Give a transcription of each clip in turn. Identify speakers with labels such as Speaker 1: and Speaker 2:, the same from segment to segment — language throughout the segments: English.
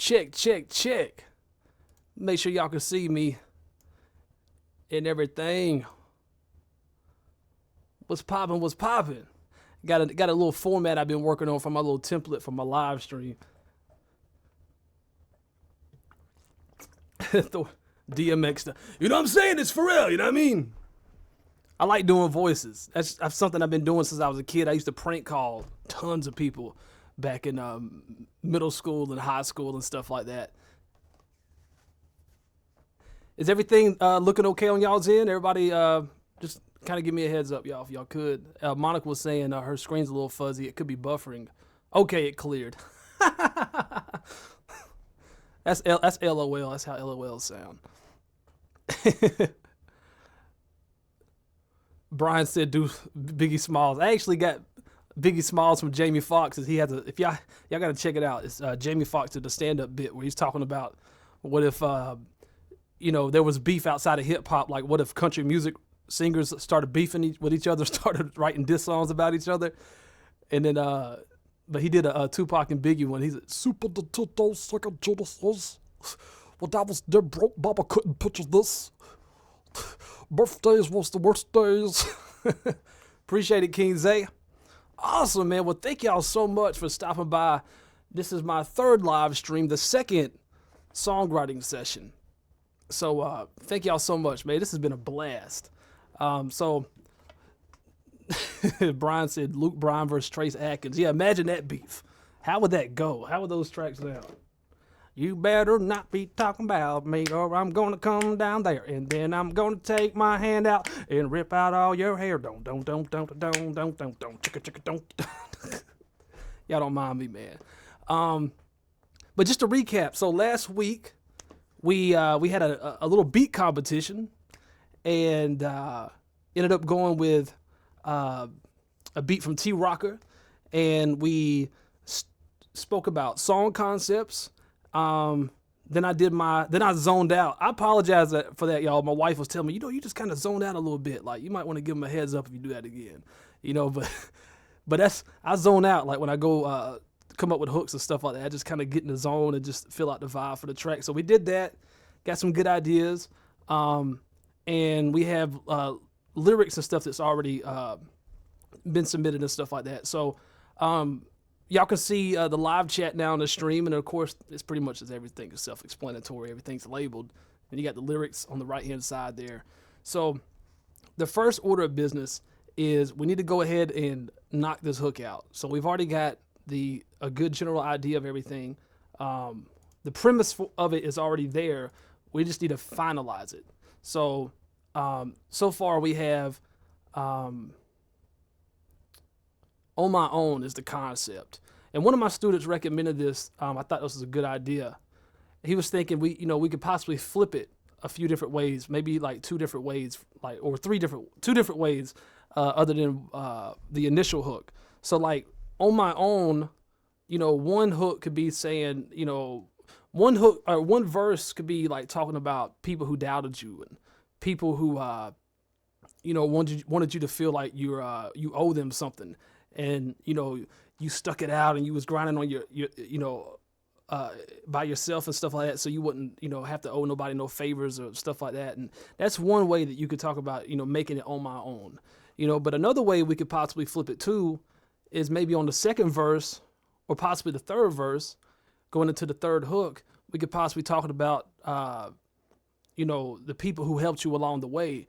Speaker 1: Check. Make sure y'all can see me and everything. What's popping? Got a little format I've been working on for my little template for my live stream. The DMX stuff. You know what I'm saying? It's for real, you know what I mean? I like doing voices. That's something I've been doing since I was a kid. I used to prank call tons of people back in middle school and high school and stuff like that. Is everything looking okay on y'all's end? Everybody just kind of give me a heads up, y'all, if y'all could. Monica was saying her screen's a little fuzzy. It could be buffering. Okay, it cleared. That's LOL. That's how LOL sound. Brian said do Biggie Smalls. I actually got Biggie Smalls from Jamie Foxx. He has if y'all gotta check it out. It's Jamie Foxx did a stand-up bit where he's talking about what if there was beef outside of hip hop. Like what if country music singers started beefing with each other, started writing diss songs about each other, and then but he did a Tupac and Biggie one. He said, "Super the Tutos, second Genesis. Well, that was dead broke. Baba couldn't picture this. Birthdays was the worst days." Appreciate it, King Zay. Awesome, man. Well, thank y'all so much for stopping by. This is my third live stream, the second songwriting session. So thank y'all so much, man. This has been a blast. So Brian said Luke Bryan versus Trace Atkins. Yeah, imagine that beef. How would that go? How would those tracks sound? You better not be talking about me, or I'm gonna come down there, and then I'm gonna take my hand out and rip out all your hair. Don't, chicka, don't. Y'all don't mind me, man. But just to recap, so last week we had a little beat competition, and ended up going with a beat from T Rocker, and we spoke about song concepts. Then I zoned out. I apologize for that, y'all. My wife was telling me, you just kind of zoned out a little bit. Like, you might want to give them a heads up if you do that again, but I zone out. Like when I go, come up with hooks and stuff like that, I just kind of get in the zone and just fill out the vibe for the track. So we did that, got some good ideas. And we have, lyrics and stuff that's already, been submitted and stuff like that. So, y'all can see the live chat now on the stream, and of course, it's pretty much as everything is self-explanatory. Everything's labeled, and you got the lyrics on the right-hand side there. So the first order of business is we need to go ahead and knock this hook out. So we've already got a good general idea of everything. The premise of it is already there. We just need to finalize it. So so far we have On My Own is the concept. And one of my students recommended this. I thought this was a good idea. He was thinking we could possibly flip it a few different ways, maybe like two different ways, or two different ways, other than the initial hook. So like On My Own, one hook could be saying, one hook or one verse could be like talking about people who doubted you and people who wanted you to feel like you owe them something. And, you stuck it out and you was grinding on your by yourself and stuff like that. So you wouldn't, have to owe nobody no favors or stuff like that. And that's one way that you could talk about, making it on my own, but another way we could possibly flip it too is maybe on the second verse or possibly the third verse going into the third hook, we could possibly talk about, the people who helped you along the way.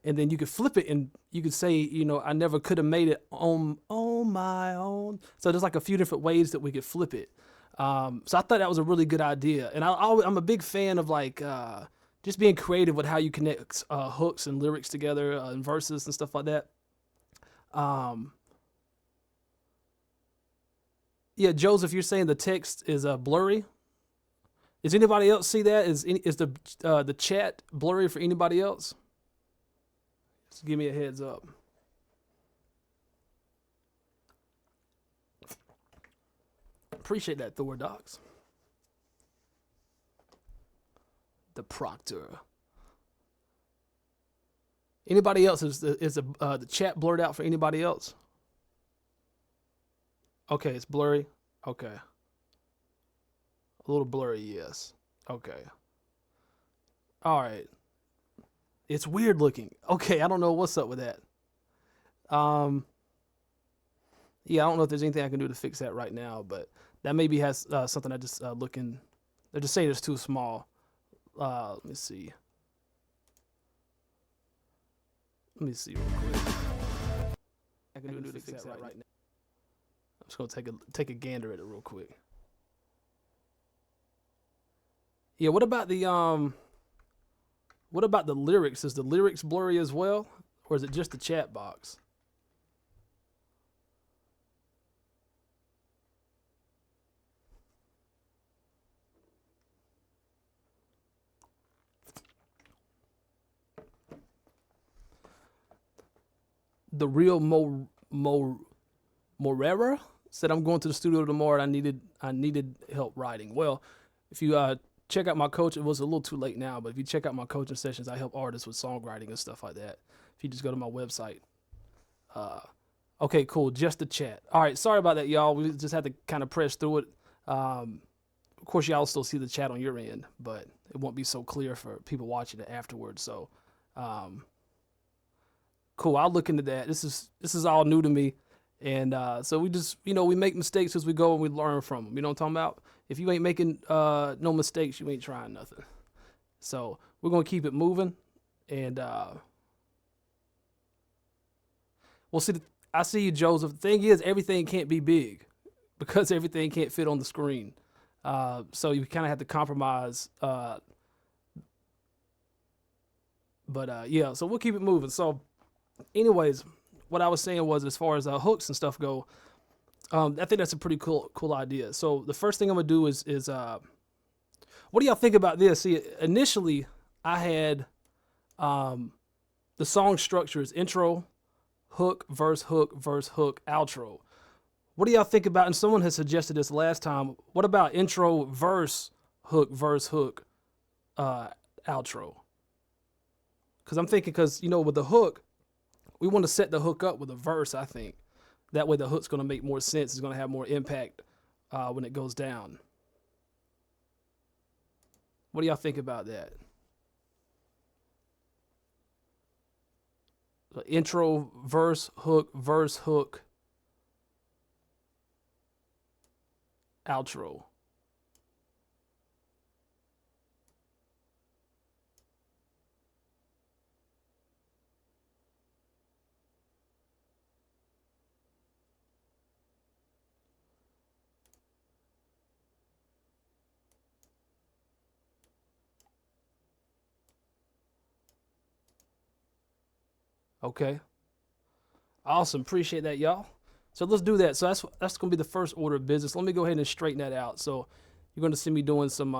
Speaker 1: And then you could flip it and you could say, I never could have made it on my own. So there's like a few different ways that we could flip it. So I thought that was a really good idea. And I'm a big fan of like just being creative with how you connect hooks and lyrics together and verses and stuff like that. Yeah, Joseph, you're saying the text is blurry. Does anybody else see that? Is the chat blurry for anybody else? Just give me a heads up. Appreciate that, Thor Docs. The Proctor. Anybody else? Is the chat blurred out for anybody else? Okay, it's blurry. Okay. A little blurry, yes. Okay. All right. It's weird looking. Okay, I don't know what's up with that. Yeah, I don't know if there's anything I can do to fix that right now, but that maybe has something I just looking. They're just saying it's too small. Let me see. Let me see real quick. I can do to fix that right now. I'm just gonna take a gander at it real quick. Yeah, what about the lyrics? Is the lyrics blurry as well, or is it just the chat box? The real Morera said, I'm going to the studio tomorrow and I needed help writing. Well, if you check out my coach, it was a little too late now, but if you check out my coaching sessions, I help artists with songwriting and stuff like that. If you just go to my website. Okay, cool. Just the chat. All right, sorry about that, y'all. We just had to kind of press through it. Of course, y'all still see the chat on your end, but it won't be so clear for people watching it afterwards. So, cool. I'll look into that. This is all new to me, and so we just we make mistakes as we go and we learn from them. You know what I'm talking about? If you ain't making no mistakes, you ain't trying nothing. So we're gonna keep it moving, and we'll see. I see you, Joseph. The thing is, everything can't be big because everything can't fit on the screen. So you kind of have to compromise. But yeah, so we'll keep it moving. So. Anyways, what I was saying was, as far as hooks and stuff go, I think that's a pretty cool idea. So the first thing I'm gonna do is what do y'all think about this? See, initially I had the song structure is intro, hook, verse, outro. What do y'all think about? And someone has suggested this last time. What about intro, verse, hook, outro? Because I'm thinking, with the hook. We want to set the hook up with a verse, I think. That way the hook's going to make more sense. It's going to have more impact when it goes down. What do y'all think about that? So intro, verse, hook, outro. Okay. Awesome. Appreciate that, y'all. So let's do that. So that's going to be the first order of business. Let me go ahead and straighten that out. So you're going to see me doing some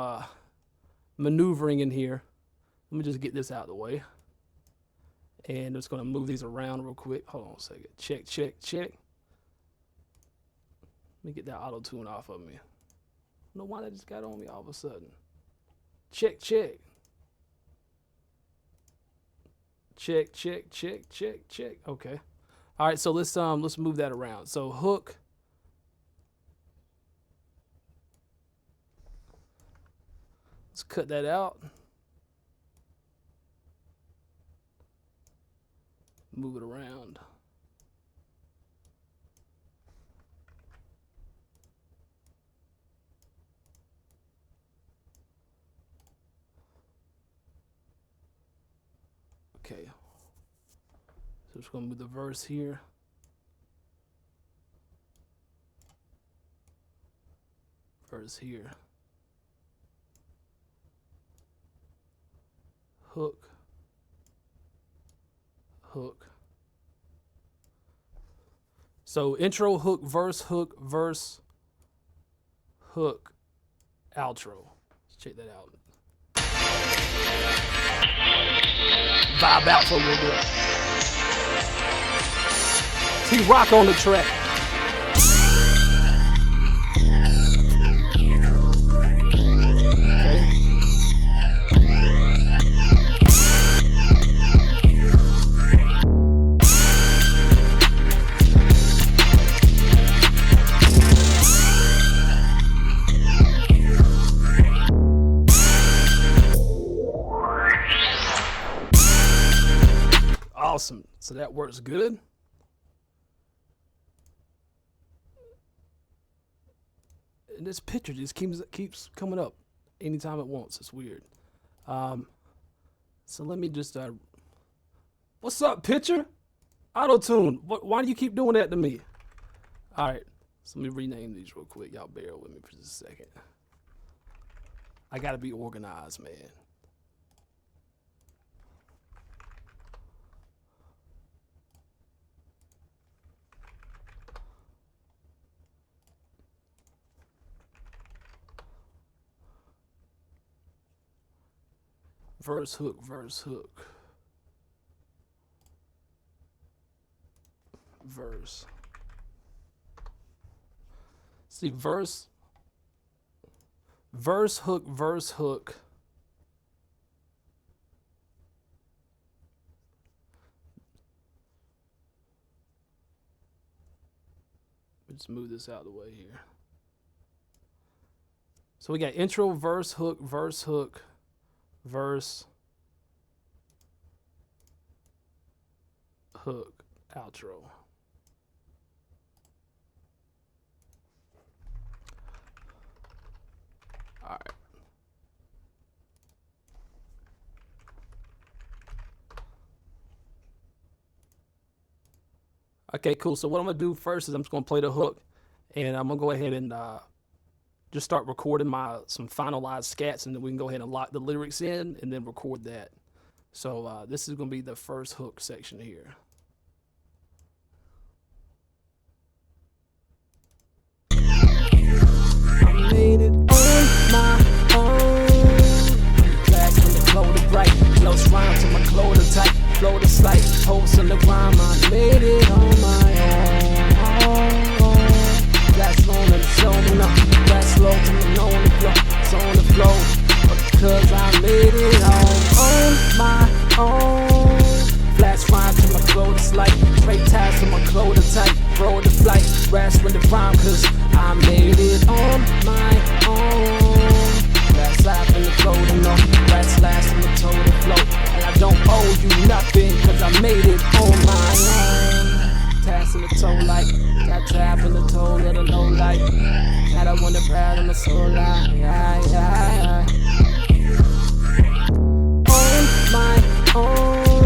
Speaker 1: maneuvering in here. Let me just get this out of the way. And just going to move these around real quick. Hold on a second. Check. Let me get that auto-tune off of me. I don't know why that just got on me all of a sudden. Check. Okay. All right, so let's move that around. So hook. Let's cut that out. Move it around. Okay. So just gonna move the verse here. Verse here. Hook. So intro, hook, verse, outro. Let's check that out. Vibe out for a little bit. T-Rock on the track. Awesome. So that works good. And this picture just keeps coming up anytime it wants. It's weird. So let me just what's up, picture? Auto-tune. Why do you keep doing that to me? All right. So let me rename these real quick. Y'all bear with me for just a second. I gotta be organized, man. Verse hook, verse hook. Verse. See, verse hook, verse hook. Let's move this out of the way here. So we got intro, verse hook, verse hook, verse hook, outro. All right. Okay, cool. So what I'm gonna do first is I'm just gonna play the hook, and I'm gonna go ahead and just start recording some finalized scats, and then we can go ahead and lock the lyrics in, and then record that. So this is gonna be the first hook section here. I made it on my own. Black when the clothes bright, close rhyme to my clothes tight, flow the slight, post in the rhyme. I made it on my own. That's long and it's on up. That's slow to me, no on the flow. It's on the flow, but because I made it on my own. Flash rhyme to my clothes light, straight ties to my clothes tight, roll the flight, rasping the rhyme, cause I made it on my own. That's life in the clothing, no, that's last in the total flow. And I don't owe you nothing, cause I made it on my own. Tass in the toe like, got trap in the toe, little low light. Got I want to proud in my soul like, on my own.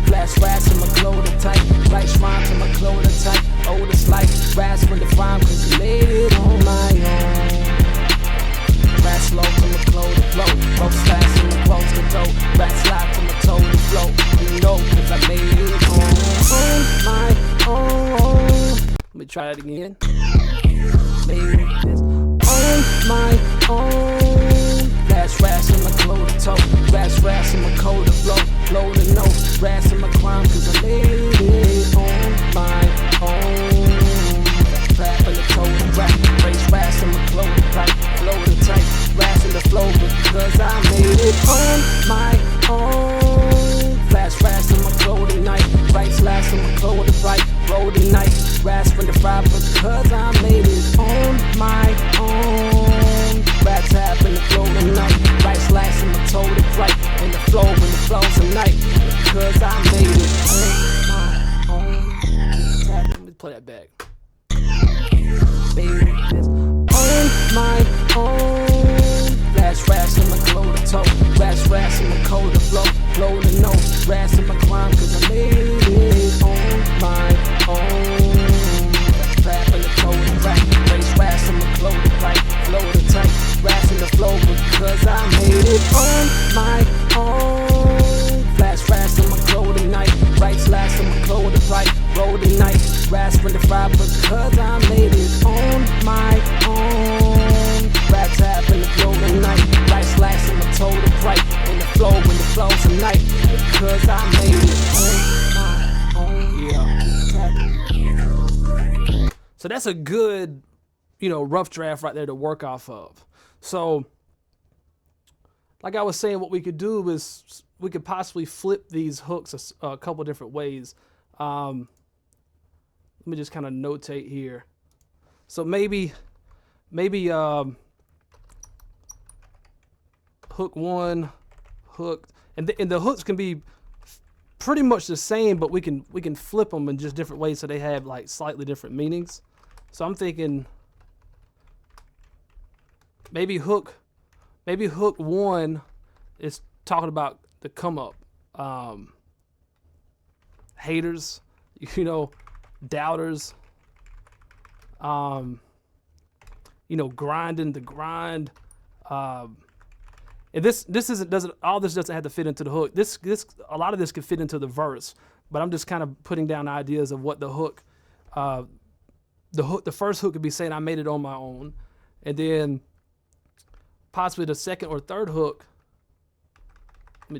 Speaker 1: Flash raps in my clothes tight, right rhyme to my clothes tight. Oldest life, rasping the rhyme, cause I made it on my own. Rap slow to my clothes flow, both slash in my clothes to dough. Rap slide to my toe to flow, you know, cause I made it on my own. Let me try that again. Made this on my own. Flash raps in my clothes toe, raps in my code to flow. Flow to know, raps in my crime, cause I made it on my own. Trap in the toe to rap, race raps in my clothes right, flow to tight, raps in the flow, because I made it on my own. Flash raps in my clothes night, right slash in my clothes right, roll the night, raps from the fry, because I made it on my own. Rap tap in the flow tonight, right slash in my toe to right, in the flow when the flow's a night, because I made it on my own. Tap, let me play that back. Baby, this on my own. Flash raps in my clothes toe, raps in my code to flow, flow to know, raps in my crime, cause I made it on my own. Trap in the code to rap, race raps in my clothes right, flow to tight, raps in the flow, because I made it on my own. Flash raps in my clothes night, right slash in my clothes right, roll the night, raps from the fry, because I made it on my own. Rap tap in the flow tonight, right slash in my toe to right, in the flow when the flow's a night, because I made it on my own. Yeah. So that's a good, rough draft right there to work off of. So, like I was saying, what we could do is we could possibly flip these hooks a couple different ways. Let me just kind of notate here. So maybe hook one, hook, and the hooks can be pretty much the same, but we can flip them in just different ways so they have like slightly different meanings. So I'm thinking maybe hook 1 is talking about the come up, haters, doubters, grinding the grind. And this doesn't have to fit into the hook. This a lot of this could fit into the verse, but I'm just kind of putting down ideas of what the hook. The first hook could be saying I made it on my own, and then possibly the second or third hook. I'm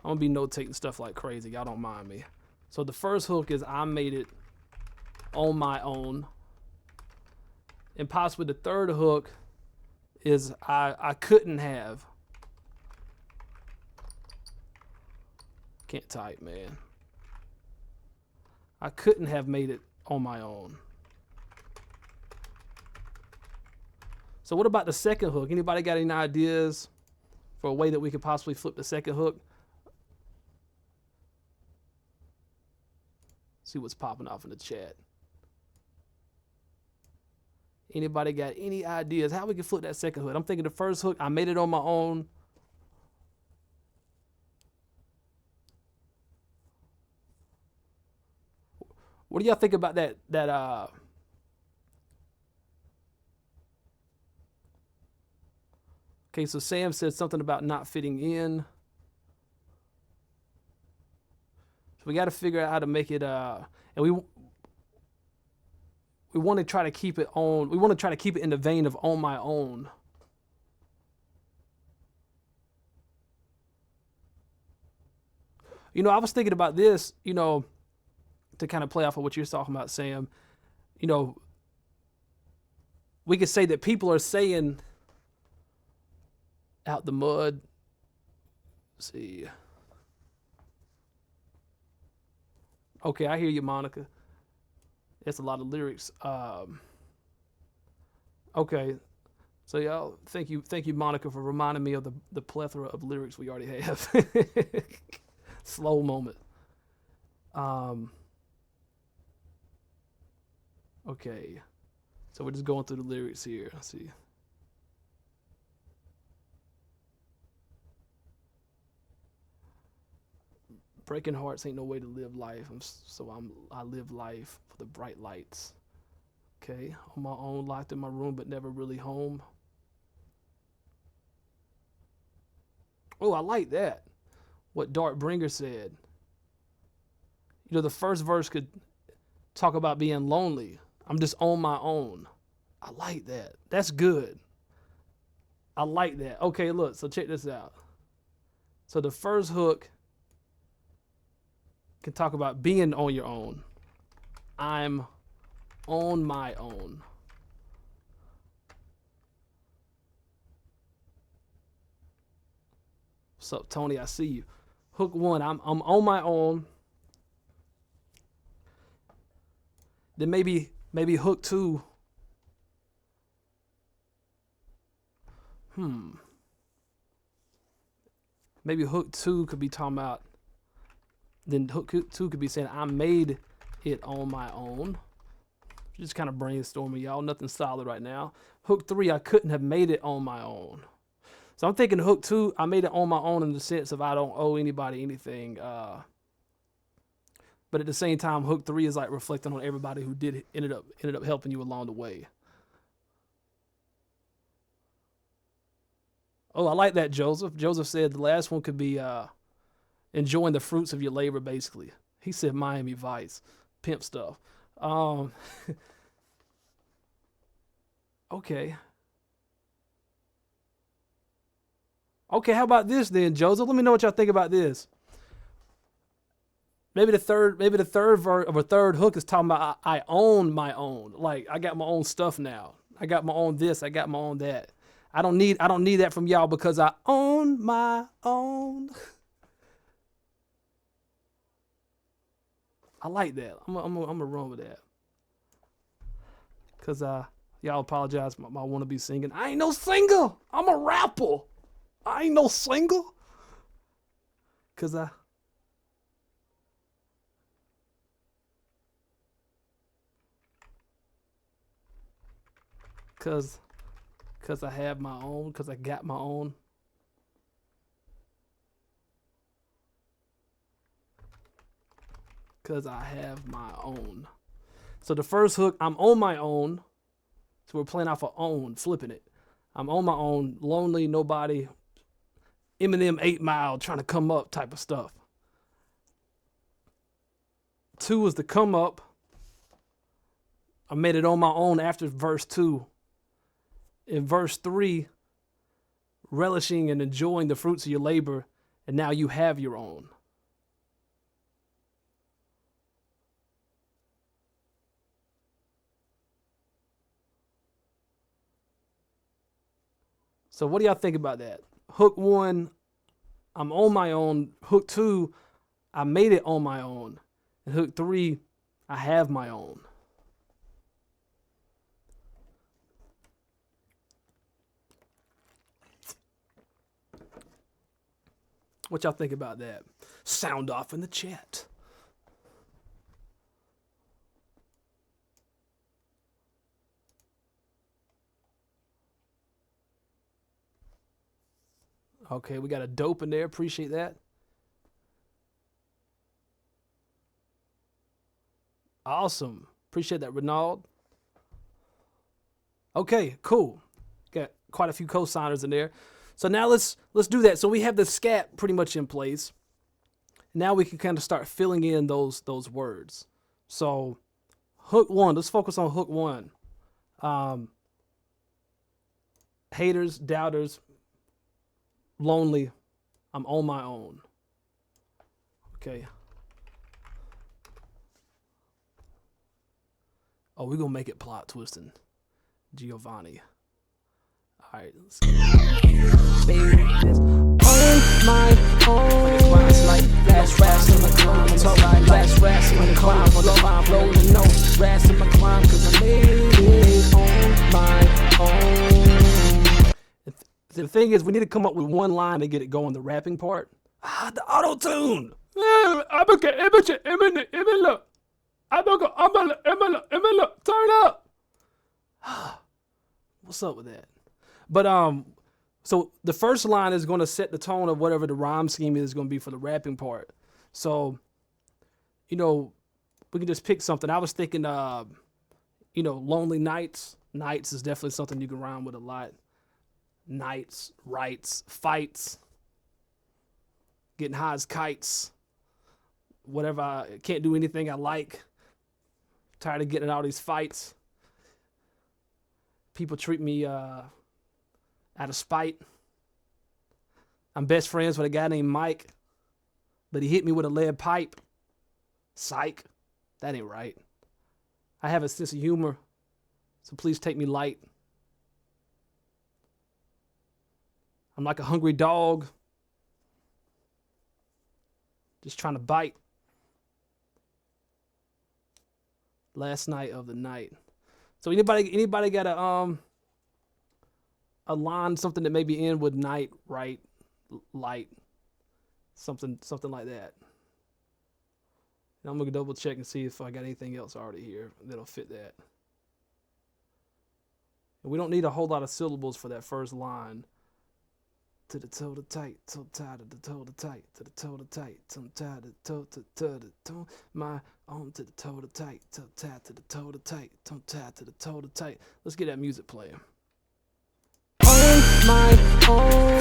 Speaker 1: gonna be notating stuff like crazy. Y'all don't mind me. So the first hook is I made it on my own, and possibly the third hook is I couldn't have. Can't type, man. I couldn't have made it on my own. So what about the second hook? Anybody got any ideas for a way that we could possibly flip the second hook? See what's popping off in the chat. Anybody got any ideas how we can flip that second hook? I'm thinking the first hook, I made it on my own. What do y'all think about that? Okay, so Sam said something about not fitting in. So we got to figure out how to make it, and we want to try to keep it on. We want to try to keep it in the vein of on my own. I was thinking about this, to kind of play off of what you're talking about, Sam. We could say that people are saying out the mud. Let's see. Okay, I hear you, Monica. That's a lot of lyrics. Okay, so y'all, thank you, Monica, for reminding me of the plethora of lyrics we already have. Slow moment. Okay, so we're just going through the lyrics here. Let's see. Breaking hearts ain't no way to live life. I live life for the bright lights. Okay, on my own, locked in my room, but never really home. Oh, I like that. What Dart Bringer said. The first verse could talk about being lonely. I'm just on my own. I like that. That's good. I like that. Okay, look, so check this out. So the first hook can talk about being on your own. I'm on my own. What's up, Tony? I see you. Hook 1, I'm on my own. Then maybe hook 2. Maybe hook 2 could be talking about. Then hook 2 could be saying, I made it on my own. Just kind of brainstorming, y'all. Nothing solid right now. Hook 3, I couldn't have made it on my own. So I'm thinking hook 2, I made it on my own in the sense of I don't owe anybody anything. But at the same time, hook 3 is like reflecting on everybody who ended up helping you along the way. Oh, I like that, Joseph. Joseph said the last one could be enjoying the fruits of your labor, basically. He said Miami Vice, pimp stuff. Okay. Okay, how about this then, Joseph? Let me know what y'all think about this. Maybe the third verse of a third hook is talking about I own my own. Like I got my own stuff now. I got my own this. I got my own that. I don't need that from y'all because I own my own. I like that. I'm gonna run with that. Cause y'all apologize. My wannabe singing. I ain't no singer. I'm a rapper. I ain't no singer. Cause Cause I have my own, cause I got my own. Cause I have my own. So the first hook, I'm on my own. So we're playing off of own, flipping it. I'm on my own, lonely, nobody. Eminem 8 Mile trying to come up type of stuff. 2 is the come up. I made it on my own after verse 2. In verse 3, relishing and enjoying the fruits of your labor, and now you have your own. So what do y'all think about that? Hook 1, I'm on my own. Hook 2, I made it on my own. And hook 3, I have my own. What y'all think about that? Sound off in the chat. Okay, we got a dope in there. Appreciate that. Awesome. Appreciate that, Renald. Okay, cool. Got quite a few co-signers in there. So now let's do that. So we have the scat pretty much in place. Now we can kind of start filling in those words. So hook 1, let's focus on hook 1. Haters, doubters, lonely, I'm on my own. Okay. Oh, we're going to make it plot twisting. Giovanni. All right, let's go. Baby, on my own. It's like flash raps in the climb. Talk like flash raps in the climb. Flow the note. Raps in my climb. Cause I made it on my own. The thing is, we need to come up with one line to get it going, the rapping part. The auto-tune. Turn up. What's up with that? But so the first line is going to set the tone of whatever the rhyme scheme is going to be for the rapping part. So, we can just pick something. I was thinking, lonely nights. Nights is definitely something you can rhyme with a lot. Nights, rights, fights, getting high as kites, whatever. I can't do anything I like. Tired of getting in all these fights. People treat me out of spite. I'm best friends with a guy named Mike, but he hit me with a lead pipe. Psych. That ain't right. I have a sense of humor, so please take me light. I'm like a hungry dog, just trying to bite. Last night of the night. So anybody got a line, something that maybe end with night, right, light, something like that. And I'm gonna double check and see if I got anything else already here that'll fit that. And we don't need a whole lot of syllables for that first line. To the toe to tight, toe tight, to the toe to tight, to the toe to tight, toe tight, to the toe, my arm to the toe to tight, toe tight, to the toe to tight, toe tight, to the toe to tight. Let's get that music playing. On my own,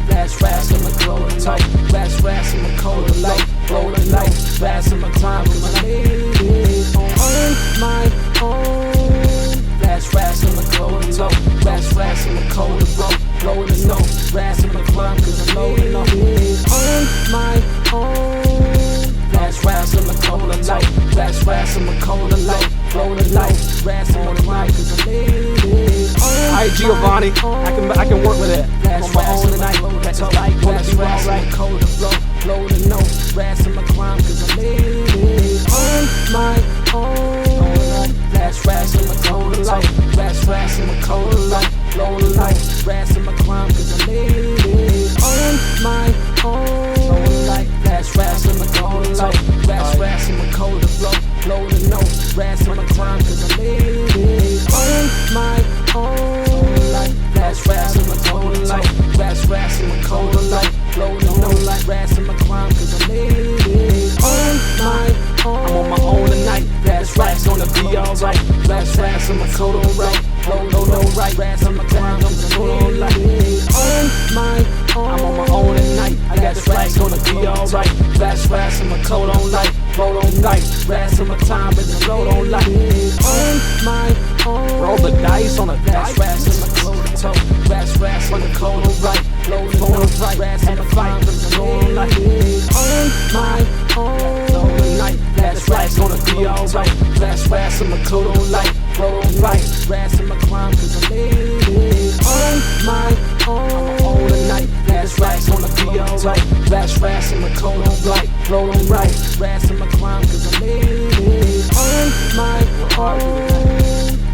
Speaker 1: flash raps in my clothing tight, flash raps in my cold light, blow the light, flash in my time with my lady. On my own, flash raps in my clothing tight, flash raps in my cold blow. Blowing the note, raps in my climb, cause I'm loading on my own. Flash raps in my cola light, flash raps in my cola light, blowing the light, raps in my climb, cause I'm loading. Alright, Giovanni, I can work with that. Flash raps in my cola light, flash raps in my cola flow, blowing the note, raps in my climb, cause I'm loading. On my own. Flash raps in my cola light, flash raps in my cola light, blowing the light, raps in my climb, cause I made it on my own. Like flash raps in my cola light, flash raps in my cola flow, blowing the note, raps in my climb, cause I made it on my own. Rass on my coat on right, no right. Rass on my climb, I'm the coat on light. On my own, I'm on my own at night. I got the flags gonna be alright. Rass on my coat on light, road on night. Rass on my time, but the road on light. On my own, roll the dice on a dice. Rass on my coat on toe. Rass on the coat on right, load on right. Rass on the fight, but the road on light. On my own, load on night. That's flags gonna be alright. Rass on my coat on light, road on right. Rass on my climb, cause I made it. On my own, I'm on the night. That's flags gonna be alright. Rass on my coat on light, road on right. Rass on my climb, cause I made it. On my own,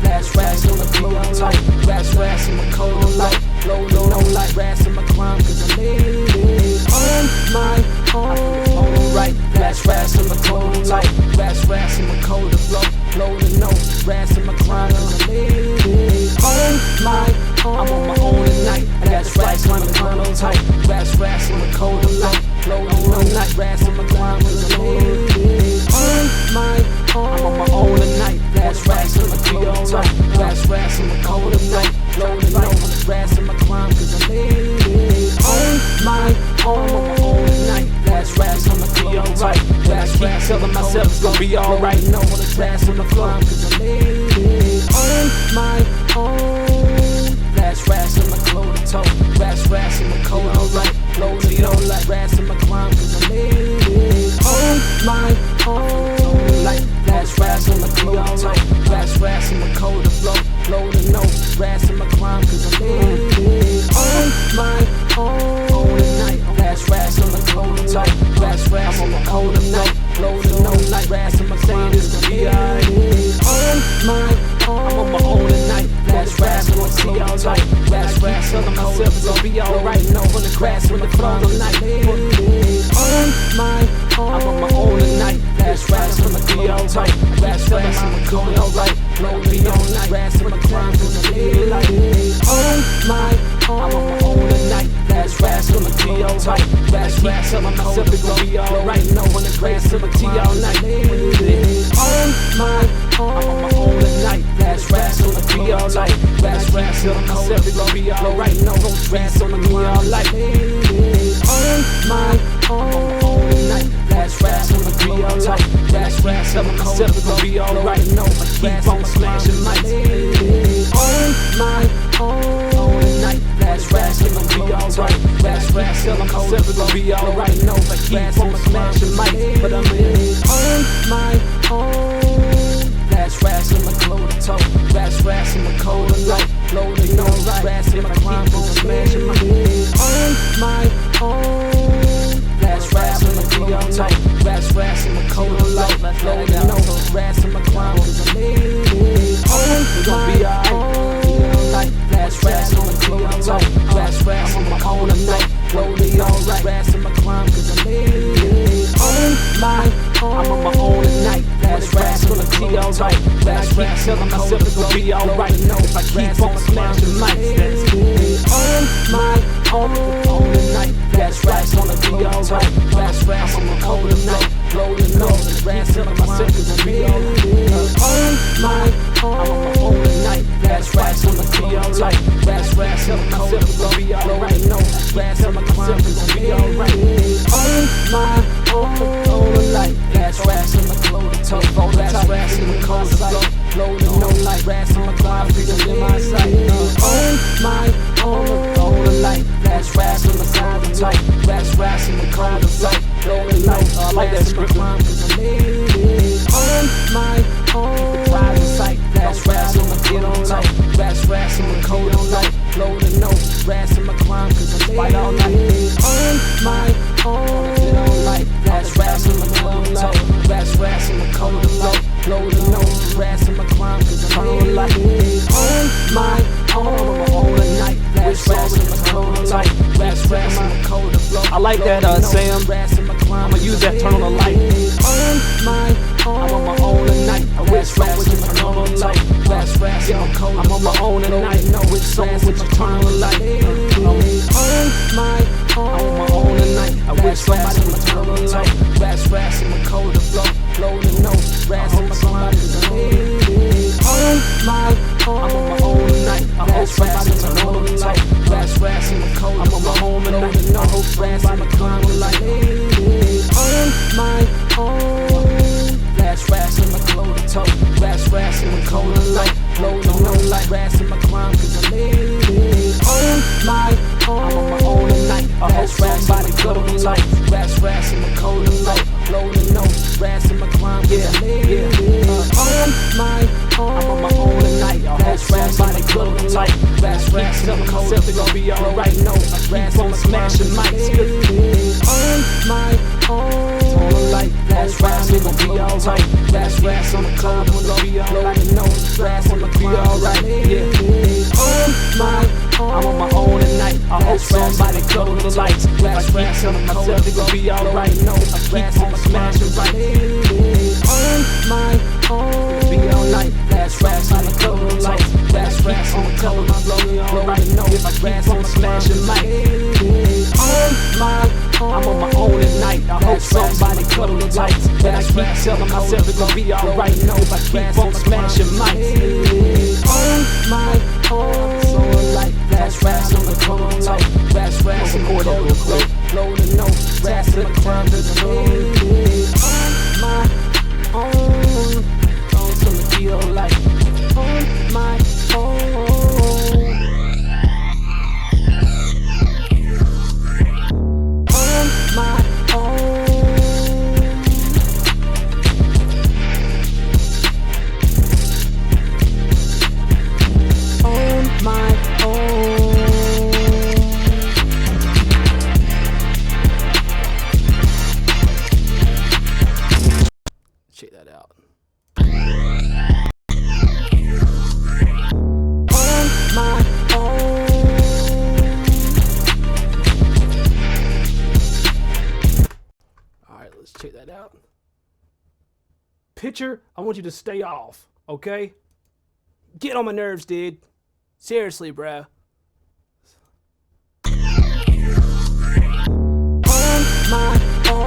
Speaker 1: that's rass gonna be alright. Rass on my coat on light, load on light. Rass on my climb, cause I made it. On my own, right. Rass on my coat on light. Rass on my coat to flow, load and no. Rass on my climb, cause I made it. On my own, I'm on my own at night. I got the flags on the climb on tight. Rass on my coat on light, load on night. Rass on my climb, cause I made it. On my own, I'm on my own at night. Rass on my coat on tight. Rass on my coat at night, load and no. Rass on my climb, cause I made it. On my own, I'm on my own at night. Rass on the be alright. I keep telling myself it's gonna be alright. No one to rass on the climb, cause I made it. On my own, rass on my clothes to toe. Rass on my coat alright. Load it on like rass on my climb, cause I made it. On my own, like rass on my clothes alright. Rass on my coat to flow. Load it no. Rass on my climb, cause I made it. On my own at night. Rass on my clothes tight. Rass on my coat at night. Load it no light. Rass on my saying it's gonna be alright. On my own, I'm on my own at night. Rass on my see alright. Rass telling myself it's gonna be alright. No on the grass when the flows all night. On my own, I'm on my own at night. Rass on my be alright. Rass telling my going alright. Load me all night. Rass on my climb cause I feel like on my own, I'm on my own at night. Rass on my be alright. Rass telling myself it's gonna be alright. No on the grass on my tea all night. On my own, I'm on my own at night. Rass on my be alright. Rass telling myself it's gonna be alright. No on grass on the me all night. On my own at night. Rass on the be alright. Rass telling myself it's gonna be alright. No, I keep on smashing mics. On my own at night. Rass on the be alright. Rass telling myself it's gonna be alright. No, I keep on smashing mics, but I'm in. On my own. Rass on my clothes to toe. Rass on my coat and light. Loading on right. Rass on my climb on smashing mics. On my own. Rass on the be alright. Rass on my coat and light. Loading on rass on my climb cause I made it. On my own. Rass on the be alright. Rass on my own at night. Loading alright. Rass on my climb cause I made it. On my own, I'm on my own at night. Rass on the be alright. Rass telling myself it's gonna be alright. No, if I keep on smashing mics, that's good. On my own at night. Rass on the be alright. Rass on my own at night. Loading no. Rass telling myself it's gonna be alright. On my own, I'm on my own at night. Rass on the be alright. Rass telling myself it's gonna be alright. No, rass telling myself it's gonna be alright. On my own at night. Rass on my clothes to toe. Rass on my coat to flow. Loading no light. Rass on my climb, freedom in my sight. On my own at night. Rass on the side to tight. Rass on the climb to sight. Loading light. I like that script. Cause I made it. On my own. The prize in sight. Rass on my get on light. Rass on the coat on light. Loading no. Rass on my climb cause I made it. All night. On my own. Get on light. Rass on my climb light. Rass on the coat on light. Loading no. Rass on my climb cause I made it. On my own. I'm on my own at night. Rass on my coat on light. Rass on my coat to flow. I like that Sam. I'ma use that turn on the light. On my own. I'm on my own at night. I wish song would you turn on the light. I'm on my own at night. No, which song would you turn on the light? On my own. I'm on my own at night. I wish somebody would turn on the light. Rass in my coat to flow. Loading no. Rass in my climb cause I made it. On I'm on my own tonight. I hope somebody turn on the light. Rass in the cold. I'm on my own tonight. I hope somebody come on the light. On my own. Rass in my clothes to toe. Rass in the cold and light. Floating no light. Rass in my climb 'cause I made it. On my own. I'm on my own tonight. I hope somebody come on the light. Rass in the cold and light. Floating no rass in my climb 'cause I made it. On my own. I'm on my own tonight. I hope somebody come on the light. Rass in the cold. It's gonna be alright. No, rass on smashing mics. On my own. On the light. Rass it gon' be alright. Rass on the cold. It's gonna be alright. No, rass on the be alright. Yeah. On my own. I'm on my own tonight. I hope somebody cut on the lights. If I keep telling myself it's gonna be alright. No, I keep on smashing right. On my own. It'll be alright. Rass on the cold on the lights. Rass on the cold. I'm blowing alright. No, if I keep on smashing mic. On my own. I'm on my own tonight. I hope somebody cut on the lights. But I keep telling myself it's gonna be alright. No, if I keep on smashing mics. On my own. So like rass on the cold on the light. Rass on the cold. Blow the note. Rass in the crime. On my own. On some feel like on my own. On my own. On my own. Check that out. On my own. Alright, let's check that out. Pitcher, I want you to stay off, okay? Get on my nerves, dude. Seriously, bruh.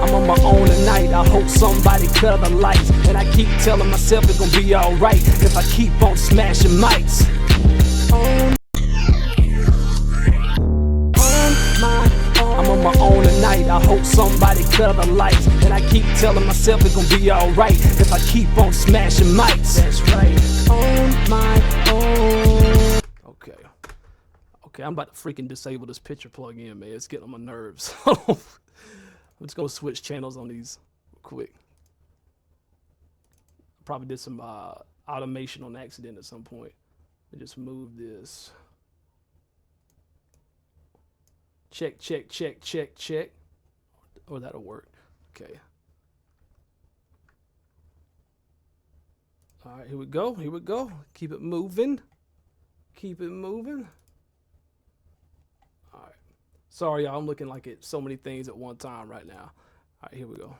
Speaker 1: I'm on my own tonight. I hope somebody cut the lights. And I keep telling myself it's gonna be alright if I keep on smashing mics. I'm on my own tonight. I hope somebody cut the lights. And I keep telling myself it's gonna be alright if I keep on smashing mics. That's right. On my own. Okay, I'm about to freaking disable this picture plug-in, man. It's getting on my nerves. I'm just gonna switch channels on these real quick. Probably did some automation on accident at some point. Let me just move this. Check. Oh, that'll work. Okay. All right, here we go. Keep it moving. All right. Sorry, y'all. I'm looking like at so many things at one time right now. All right, here we go.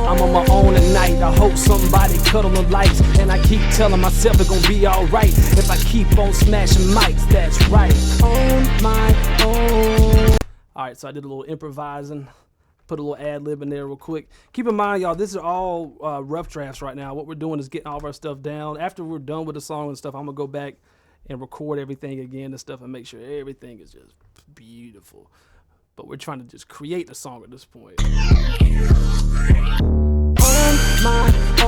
Speaker 1: I'm on my own tonight. I hope somebody cut on the lights. And I keep telling myself it's gonna be alright if I keep on smashing mics. That's right. On my own. Alright, so I did a little improvising. Put a little ad lib in there real quick. Keep in mind, y'all, this is all rough drafts right now. What we're doing is getting all of our stuff down. After we're done with the song and stuff, I'm gonna go back and record everything again and stuff and make sure everything is just beautiful. But we're trying to just create the song at this point.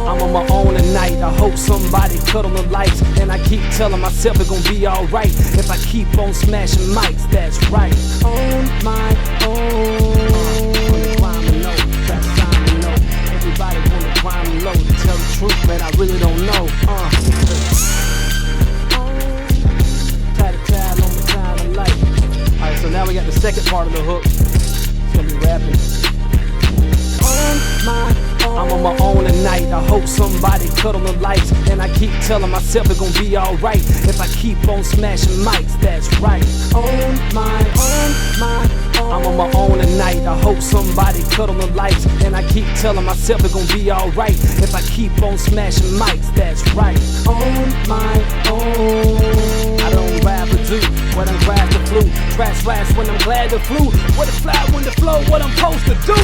Speaker 1: I'm on my own tonight. I hope somebody cut on the lights. And I keep telling myself it's gonna be alright if I keep on smashing mics. That's right. On my own. Everybody wanna climb low. To tell the truth, man, I really don't know. Tie on the time of light. Alright, so now we got the second part of the hook. It's gonna be rapping. I'm on my own tonight. I hope somebody cut on the lights. And I keep telling myself it's gonna be alright if I keep on smashing mics. That's right. On my I'm on my own tonight. I hope somebody cut on the lights. And I keep telling myself it's gonna be alright if I keep on smashing mics. That's right. On my own. I don't rap or do, but I grab the flute. Trash flash when I'm glad to flew. What the fly when the flow, what I'm supposed to do.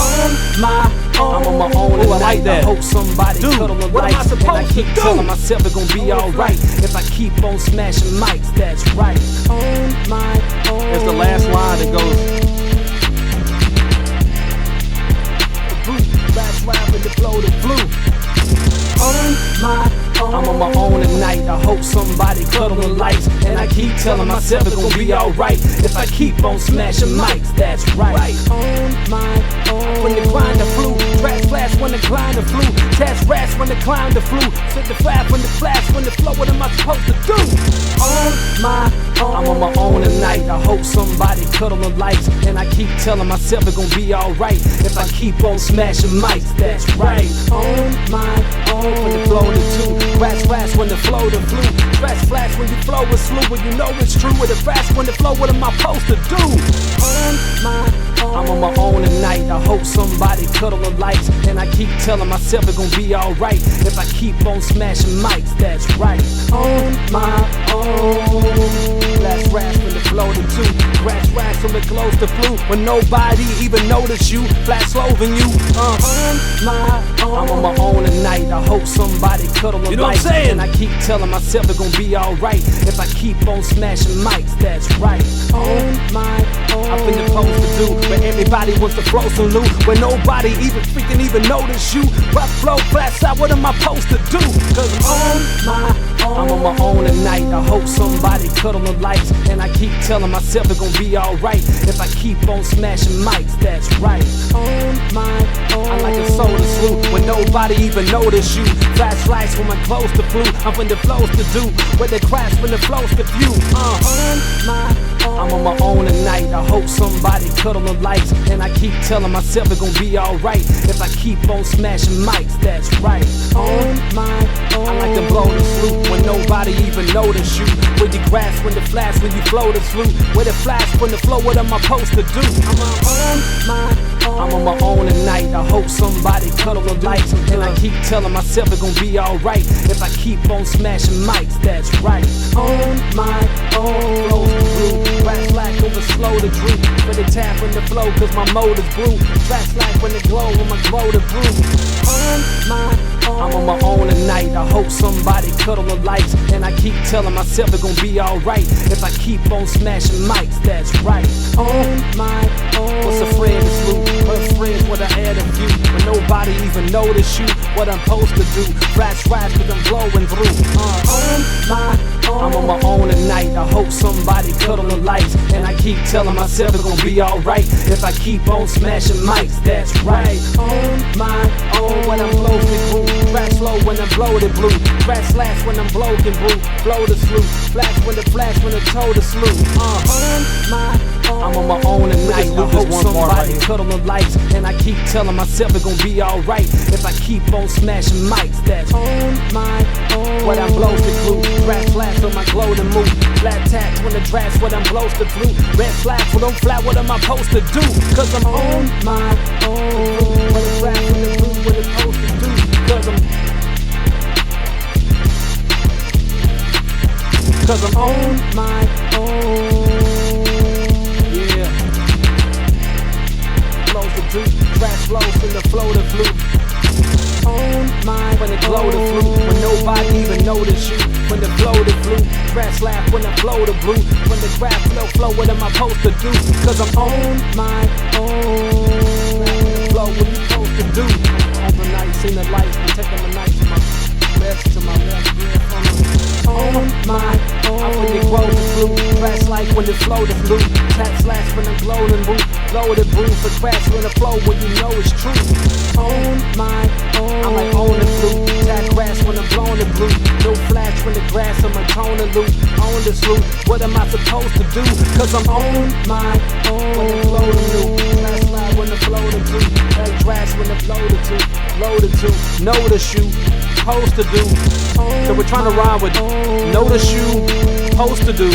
Speaker 1: On my own. I'm on my own.
Speaker 2: I like that.
Speaker 1: I hope somebody cuddle the
Speaker 2: what am I
Speaker 1: lights. And I
Speaker 2: supposed
Speaker 1: keep
Speaker 2: to do?
Speaker 1: telling myself it's gonna be alright if I keep on smashing mics. That's right. On my own.
Speaker 2: It's the last line that goes.
Speaker 1: Flash ride with the flow, the blue. On my own. I'm on my own tonight. I hope somebody cuddle the lights. And I keep telling myself it's gonna be alright if I keep on smashing mics. That's right. On my own. When the grinder flew, trash flash when the grinder flew, test rats when the climb the flew, sit the flat when the flash when the flow. What am I supposed to do? On my own. I'm on my own tonight. I hope somebody cuddle the lights. And I keep telling myself it's gonna be alright if I keep on smashing mics. That's right. On my own. When the flow the two, crash flash when the flow the flew, crash flash when you flow is slew. When you know it's true with the fast when the flow. What am I supposed to do? On my own. I'm on my own tonight. I hope somebody cuddle the lights. And I keep telling myself it's gonna be alright if I keep on smashing mics. That's right. On my own. Flash rash when the flow the two, crash rash when the close the flu. When nobody even notice you, flash sloving you. On my own. I'm on my own tonight. I hope somebody cuddle the lights.
Speaker 2: You know what I'm saying?
Speaker 1: And I keep telling myself it's gonna be alright if I keep on smashing mics. That's right. On my own. I've been supposed to do, but everybody wants to flow some loot. When nobody even notice you. Rough flow, flash out, what am I supposed to do? Cause I'm on my own. I'm on my own tonight. I hope somebody cuddle the lights. And I keep telling myself it's gonna be alright if I keep on smashing mics. That's right. On my own. I like a soda swoop when nobody even notice you. Flash lights when my clothes to flew. I'm when the flows to do. When the crash when the flows to view. On my own. I'm on my own tonight. I hope somebody cuddle the lights. And I keep telling myself it's gonna be alright if I keep on smashing mics. That's right. On my own. I like to blow the swoop when nobody even notice you. When you crash when the flash when you flow the flu. When the flash when the flow. What am I supposed to do? I'm on my own. I'm on my own tonight. I hope somebody cuddle the lights. And I keep telling myself it's gonna be alright if I keep on smashing mics. That's right. On my own. Flows the blue. Crash like over slow the droop. When the tap when the flow cause my motor's blue. Trash like when the glow when my glow the brew. On my own. I'm on my own tonight. I hope somebody cuddle the lights. And I keep telling myself it's gonna be alright if I keep on smashing mics. That's right. On my own. What's a friend is loot? Her friends what I add a view. When nobody even notice you. What I'm supposed to do. Flash rise cause I'm blowing through. On my own. I'm on my own tonight. I hope somebody cuddle the lights. And I keep telling myself it's gonna be alright if I keep on smashing mics. That's right. On my own. When I'm close to groove. Crash slow when I'm bloated blue. Crash slash when I'm bloated blue. Blow the slew. Flash when the toe the slew. On my own. I'm on my own tonight. I hope somebody cuddle the lights. And I keep telling myself it's gonna be alright if I keep on smashing mics. That's on my own. What I'm blows the glue. Crash flash when my glow to move. Flat tax when the trash what I'm blows the blue. Red flash when I'm flat. What am I supposed to do? Cause I'm on my own. When the flash when the blue what it's supposed to do. Cause I'm on my own. Yeah. Flows the droop, trash flows in the flow the blue. On my when the glow the flu, when nobody even notice you. When the flow the flu, trash laugh when the flow the blue. When the grab flow, what am I supposed to do? Cause I'm on my own. The flow, what you supposed to do? On the night, seen the lights, been taking the night to my left, to my left, on my own. I when it grow the flu, trash like when it flow the flu. Tap slash when I'm glowing blue, blow the brew for crash when the flow when you know it's true. On my own, I'm like on the flu, tap grass when I'm blowing the blue. No flash when the grass on my tone and loop, on the slew. What am I supposed to do? Cause I'm on my own. When it flow the blue, trash slide when the flow the blue. That grass when the blow the two, blow the two, know the shoe. Supposed to do. So we're trying to rhyme with notice you, supposed to do.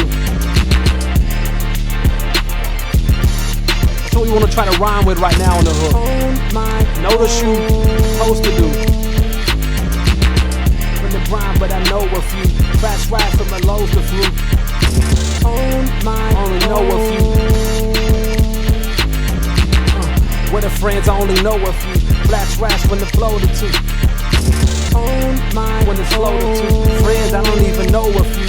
Speaker 1: That's what we want to try to rhyme with right now on the hook. Notice you, supposed to do. From the grind, but I know a few. Fast ride from my lows to flu. Only know a Friends, I only know a few. Flash rash when the flow to two. When it's flow to two. Friends, I don't even know a few.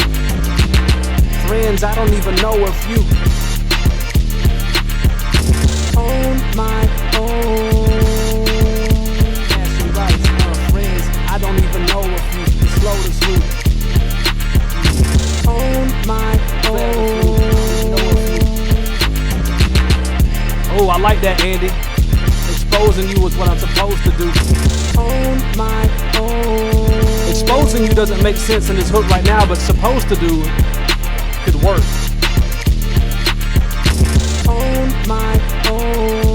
Speaker 1: Friends, I don't even know a few. On my own. Ashley writes, friends, I don't even know a few. It's slow to swoop. On my own. Oh, I like that, Andy. Exposing you is what I'm supposed to do. On my own. Exposing you doesn't make sense in this hook right now, but supposed to do could work. On my own.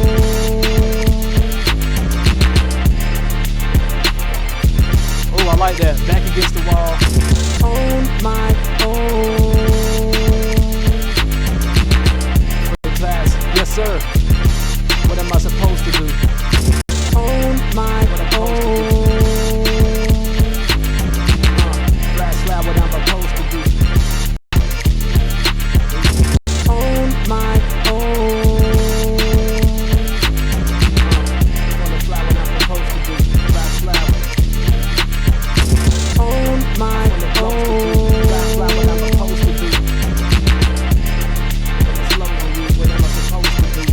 Speaker 1: Oh, I like that. Back against the wall. On my own. Class, yes sir. What am I supposed to do? On my own. Flash loud, what I'm supposed to do. On my own. Wanna fly what I'm supposed to do. Flash loud. On my own. Flash loud, what I'm supposed to do. What am I supposed to do?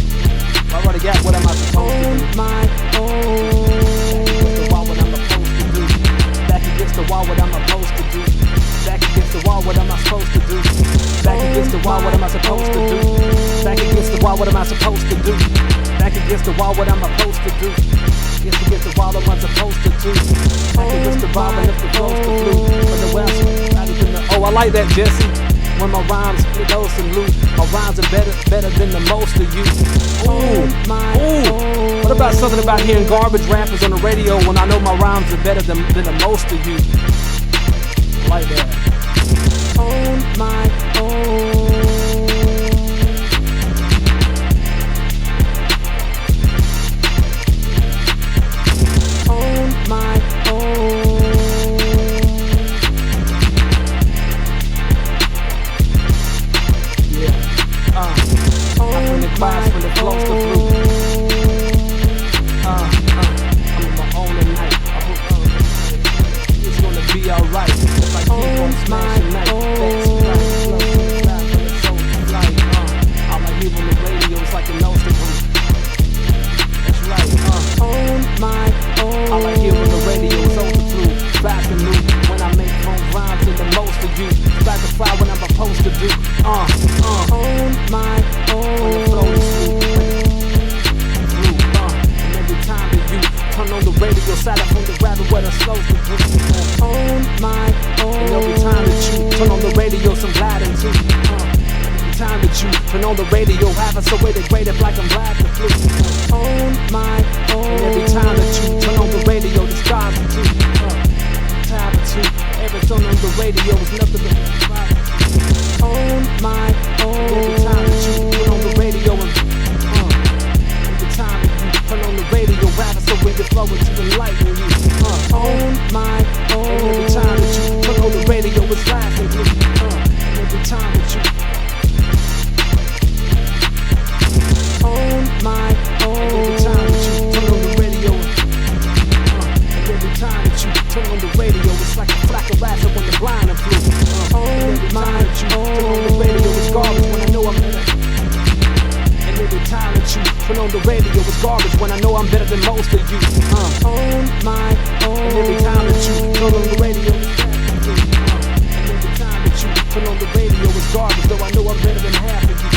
Speaker 1: I already got what am I supposed to do. My own. Back against the wall, what am I supposed to do? Back against the wall, what am I supposed to do? Back against the wall, what am I supposed to do? Back against the wall, what am I supposed to do? Back against the wall, what am I supposed to do? Against the wall, what am I supposed to do? Back against the wall, and if the close to blue. Oh, I like that, Jesse. When my rhymes split those and loot, my rhymes are better than the most of you. Ooh, ooh. What about something about hearing garbage rappers on the radio when I know my rhymes are better than the most of you? I like that. On my own. On my own. I'm in the class when it flows to blue. I'm on my own tonight. I hope it's gonna be alright if I keep on smashing night. That's right, slow, fly from the soul to flight. All I hear on the radio is like a nose to blue. That's right, on my own. All I hear on the radio is old to blue. Fast and new when I make home rhymes in the most of you. Back to fly when I'm supposed to do. On my own. When the flow is through, and every time that you turn on the radio, side up on the rabbit where the slows to do. On my own. And every time that you turn on the radio, some gliding too. Every time that you turn on the radio, have us so way to grade it like I'm glad to flu. On my own. And every time that you turn on the radio, the stars are too. Time or two, every turn on the radio is nothing but fire. On my own. Every time that you turn on the radio and every time that you turn on the radio, rappers so we can flow into enlighten you. On my own. And every time that you turn on the radio, it's lasting you. And every time that you on my own. And every time that you turn on the radio, and every time that you turn on the radio, it's like a flock of rats when the blind and flew. And every time that you turn on the radio, it's garbage when I know I'm better. And every time that you turn on the radio, it's garbage when I know I'm better than most of you. On my own. And every time that you turn on the radio, it's and every time that you turn on the radio, it's garbage, though I know I'm better than half of you.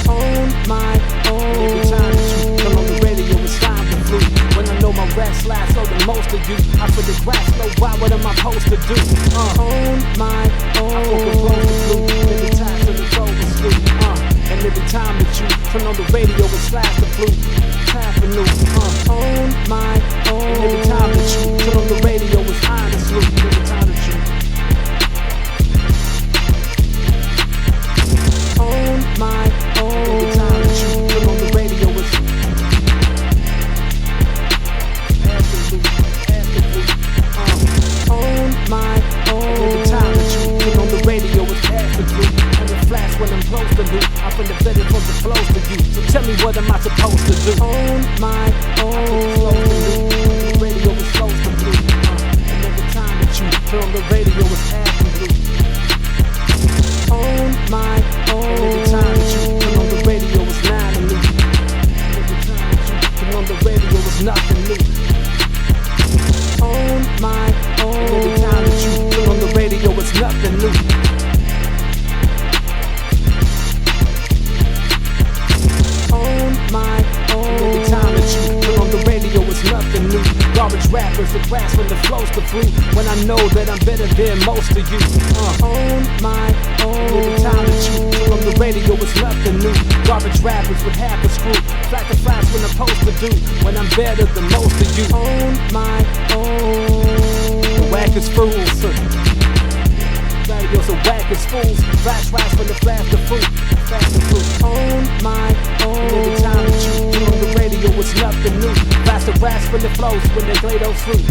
Speaker 1: On my own. And every time that you turn on the radio, it's time to flu. When I know my rap slides slower than most of you, I feel the grass slow. Why? What am I supposed to do? On my own. I fucking blow the blue. Every time till the road is through. And every time that you turn on the radio, it slides the blue. Time for new. On my own. And every time that you turn on the radio, it's iron and sleep. Every time that you on my own. And every time that you turn on the radio, it's absolute. On my own. And every time that you turn on the radio, it's past the blue. And it flash when I'm close to you. I'm from the better from the flows to you. So tell me what am I supposed to do? rappers that grasp when the flows the fruit. When I know that I'm better than most of you. On my own. Every time that you turn on the radio, it's nothing new. Garbage rappers with half a screw. Flat to flats when I'm supposed to do. When I'm better than most of you. On my own. The wackest fools. Radio's a whack as fools. Flash raps when the flash the fruit. Flash the fruit. On my own. And every time that you turn on the radio, it's nothing new. Flash the raps when it flows, when they play those fruit.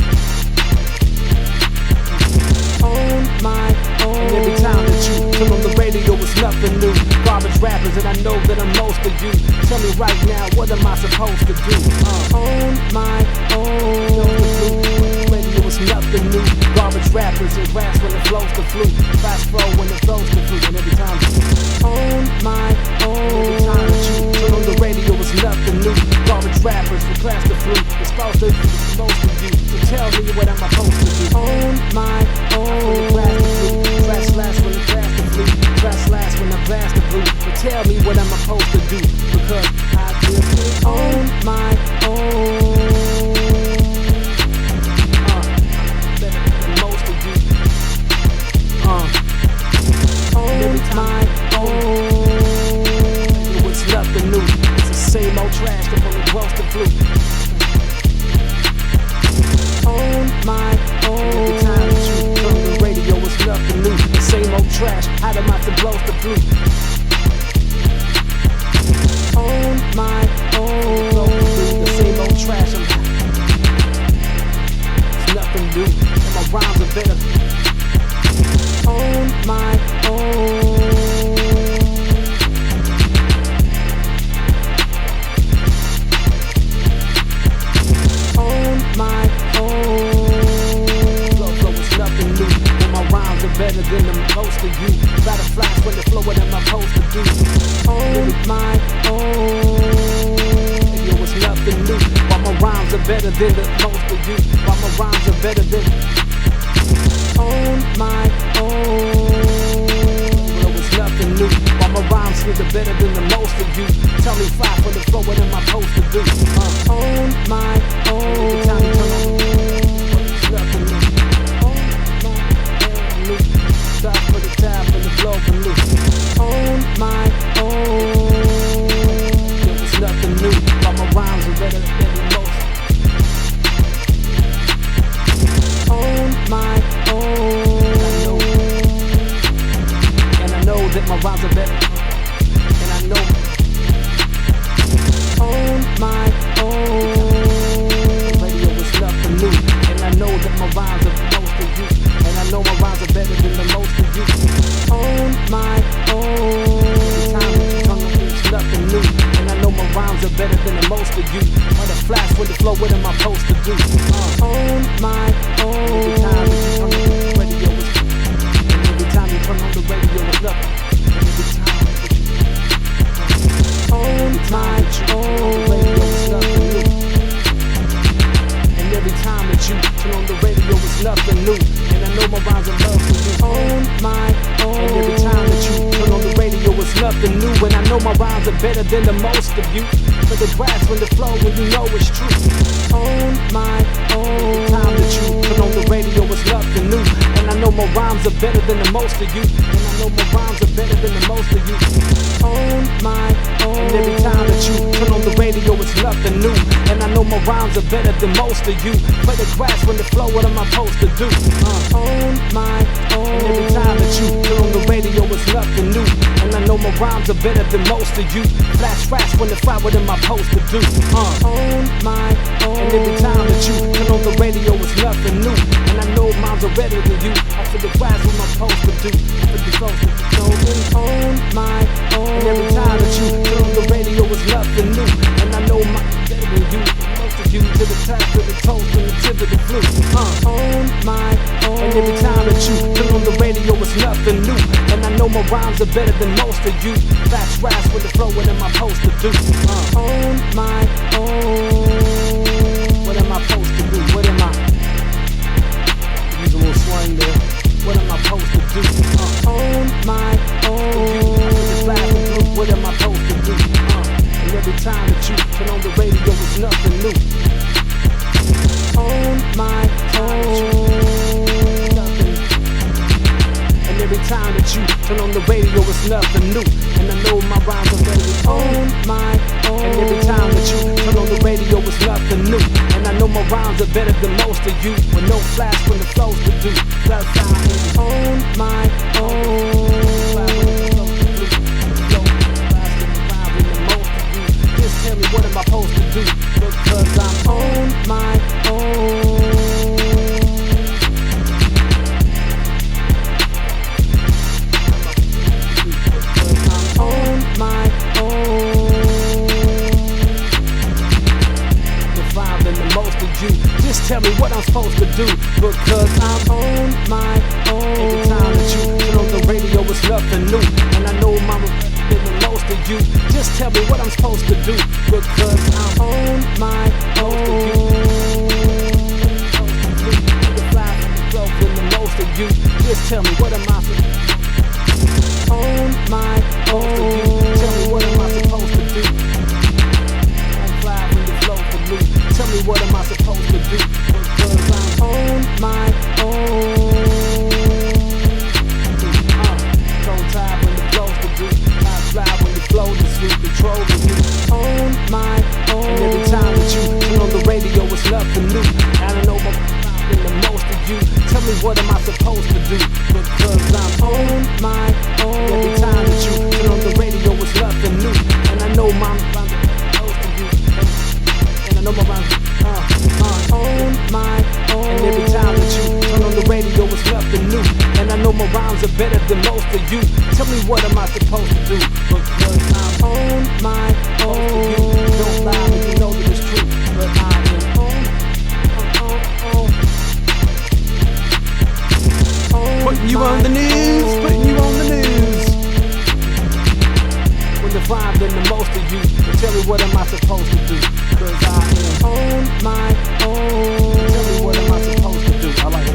Speaker 1: On my own. And every time that you turn on the radio, it's nothing new. Garbage rappers, and I know that I'm most of you. Tell me right now, what am I supposed to do? On my own. Radio is nothing new. Garbage rappers and grass when it flows the flute. Fast flow when it flows the flute. And every time on my own. Every time that you turn on the radio, it's nothing new. Garbage rappers with class the flute. It's supposed to be most of you. So tell me what am I supposed to do? On my own. Crash slash when it blast the flute. Crash slash when I blast the flute. But tell me what am I supposed to do? Because I just on my own. My own. It was nothing new. It's the same old trash up on the roasted flute. On my own. Every time that you turn the radio, it's nothing new. The same old trash out of my to blows the flute. On my own. The same old trash. It's nothing new. And my rhymes are better. On my own. On my own. Flow is nothing new. And my rhymes are better than the most of you. Better flash when they're flowing than I'm supposed to do. On my own. Yo, it's nothing new. While my rhymes are better than the most of you. While my rhymes are better than. On my own. Well, it's nothing new. While my rhymes are better than the most of you. Tell me fly for the flow, what am I supposed to do? On my own. Every time you turn on it's nothing new. On my own. Stop for the tap and the flow for loose. On my own. It was nothing new. While my rhymes are better than the most. On my own. And I know that my rhymes are better. And I know. On my own. The radio is nothing new. And I know that my rhymes are most of you. And I know my rhymes are better than the most of you. On my own. Every time that you turn on it's nothing new. And I know my rhymes are better than the most of you. On the flash with the flow, what am I supposed to do? On my own. Every time that you turn on the radio is and every time you turn on the radio is nothing. And every time that you on my own. The radio is nothing new. And every time that you turn on the radio is nothing new. And I know my rhymes are love for you. On my own. And every time that you turn on the radio is nothing new. And I know my rhymes are better than the most of you. For the grass when the flow when you know it's true. On my own. Every time that you turn on the radio is nothing new. And I know my rhymes are better than the most of you. And I know my rhymes are better than the most of you. On my own. And every time that you turn on the radio it's nothing new. And I know my rhymes are better than most of you. Play the grass when the flow, what am I supposed to do? On my own. And every time that you turn on the radio it's nothing new. And I know my rhymes are better than most of you. Flash raps when the fly, what am I supposed to do? On my own. And every time that you turn on the radio it's nothing new. And I know mines are better than you. I feel the grass, what am I supposed to do? I feel the close to on my own. And every time that you turn on the radio it's nothing new. And I know mine's better than you. Most of you to the top, to the toast, and the tip of the flute. On my own. And every time that you turn on the radio it's nothing new. And I know my rhymes are better than most of you. Fast raps with the flow, what am I supposed to do? On my own. What am I supposed to do? What am I? Use a little slang there. What am I supposed to do? On my own. What am I supposed to do? And every time that you turn on the radio it's nothing new. On my on the radio, it's nothing new. And I know my rhymes are better on my own. And every time that you turn on the radio, it's nothing new. And I know my rhymes are better than most of you, with no flash when the flow's to do. Cause I'm on my own. Just tell me what am I supposed to do? Because I'm on my own. Just tell me what I'm supposed to do, because I'm on my own. Every time that you turn on the radio, it's nothing new. And I know mama better than most of you. Just tell me what I'm supposed to do, because I'm on my own. The fly from the flow than the most of you. Just tell me what am I supposed to do? On my own. Tell me what am I supposed to do? I'm fly from the flow for me. Tell me what am I supposed to do? Because I'm on my own. So tired when the flow's to do. I fly when the flow is sweet, controlling you. On my own. And every time that you turn on the radio, it's nothing new. I don't know more than the most of you. Tell me what am I supposed to do? Because I'm on my own. Every time that you turn on the radio, it's nothing new. And I know my rhymes are most of you. And I know my rhymes on my own. And every time that you turn on the radio, it's nothing new. And I know my rhymes are better than most of you. Tell me what am I supposed to do? Because I'm on my own. Don't lie when you know that it's true. But I am on. Putting you on the news, putting you on the news. When the rhyme than the most of you. But tell me what am I supposed to do? Because I am on my own. Tell me what am I supposed to do? I like it.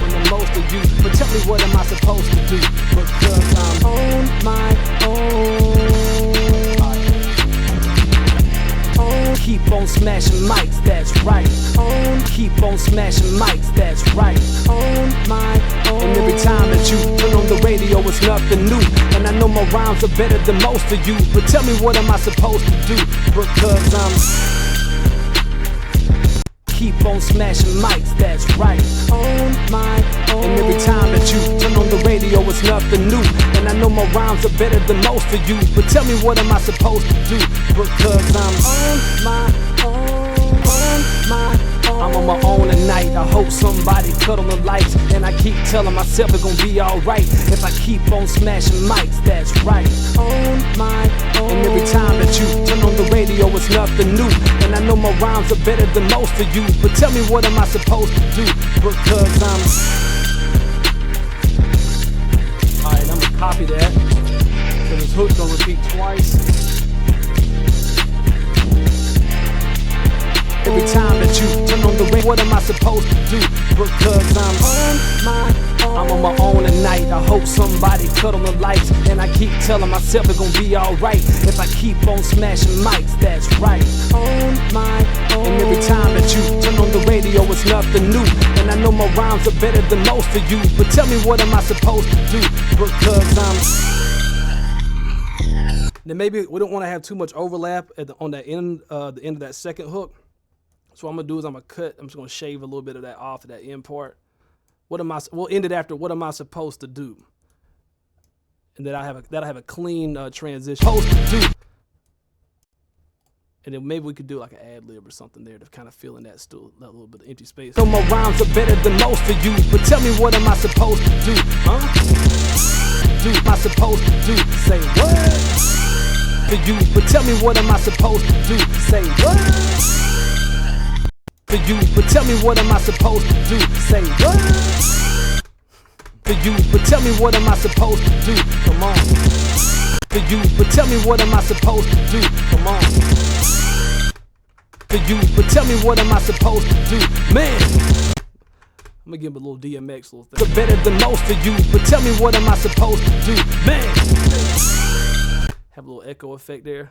Speaker 1: When the most of you. But tell me what am I supposed to do? Because I'm on my own. Keep on smashing mics, that's right. Keep on smashing mics, that's right. On my own. And every time that you turn on the radio, it's nothing new. And I know my rhymes are better than most of you. But tell me what am I supposed to do? Because I'm keep on smashing mics, that's right. On my own. And every time that you turn on the radio, it's nothing new. And I know my rhymes are better than most of you. But tell me what am I supposed to do? Because I'm on my own. On my own. I'm on my own tonight. I hope somebody cut on the lights. And I keep telling myself it's gonna be alright if I keep on smashing mics, that's right. On my own. And every time that you turn on the radio, it's nothing new. And I know my rhymes are better than most of you. But tell me what am I supposed to do? Because I'm alright, I'm gonna copy that, because this hook gonna repeat twice. Every time that you turn on the radio, what am I supposed to do? Because I'm on my own. I'm on my own tonight. I hope somebody cut on the lights. And I keep telling myself it's gonna be alright if I keep on smashing mics, that's right. On my own. And every time that you turn on the radio, it's nothing new. And I know my rhymes are better than most of you. But tell me what am I supposed to do? Because I'm then maybe we don't want to have too much overlap on that end, the end of that second hook. So what I'm gonna do is I'm just gonna shave a little bit of that off of that end part. We'll end it after what am I supposed to do? And then I have a clean transition. Supposed to do. And then maybe we could do like an ad lib or something there to kind of fill in that little bit of empty space. So my rhymes are better than most of you, but tell me what am I supposed to do? Huh? Do am I supposed to do? Say what? To you, but tell me what am I supposed to do? Say what? To you, but tell me what am I supposed to do? Say what? To you, but tell me what am I supposed to do? Come on. To you, but tell me what am I supposed to do? Come on. To you, but tell me what am I supposed to do? Man, I'm gonna give him a little DMX little thing. Better than most of you, but tell me what am I supposed to do? Man, have a little echo effect there.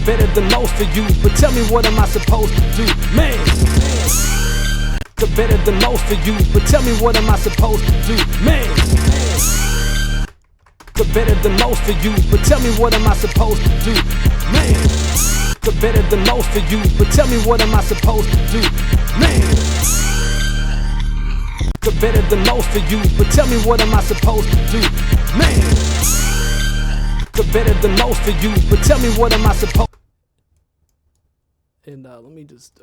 Speaker 1: Better than most of you, but tell me what am I supposed to do? Man, better than most of you, but tell me what am I supposed to do? Man. better than most of you, but tell me what am I supposed to do? Man, better than most of you, but tell me what am I supposed to do? Man, better than most of you, but tell me what am I supposed to do? Man, better than most of you, but tell me what am I supposed to do? And let me just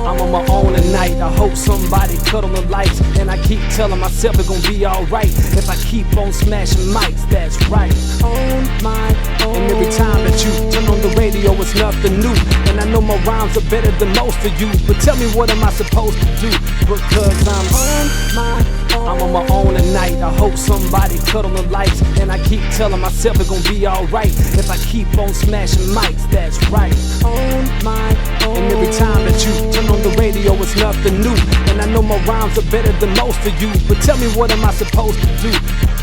Speaker 1: I'm on my own tonight. I hope somebody cut on the lights. And I keep telling myself it's gonna be alright if I keep on smashing mics, that's right. On my own. And every time that you turn on the radio, it's nothing new. And I know my rhymes are better than most of you, but tell me what am I supposed to do? Because I'm on my own. I'm on my own tonight. I hope somebody cut on the lights. And I keep telling myself it's gonna be alright if I keep on smashing mics, that's right. On my own. And every time that you turn on the radio, it's nothing new. And I know my rhymes are better than most of you, but tell me what am I supposed to do?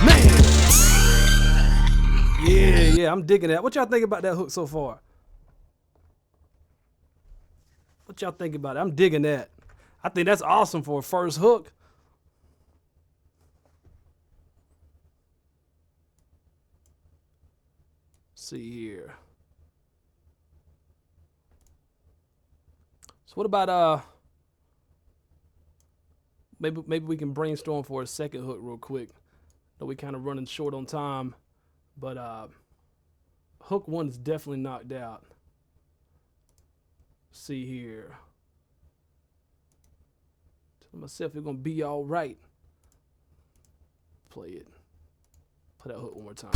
Speaker 1: Man. Yeah, I'm digging that. What y'all think about that hook so far? What y'all think about it? I'm digging that. I think that's awesome for a first hook. See here. So what about maybe we can brainstorm for a second hook real quick. Though we kind of running short on time, but hook one is definitely knocked out. See here. Tell myself it's gonna be all right. Play it. Play that hook one more time.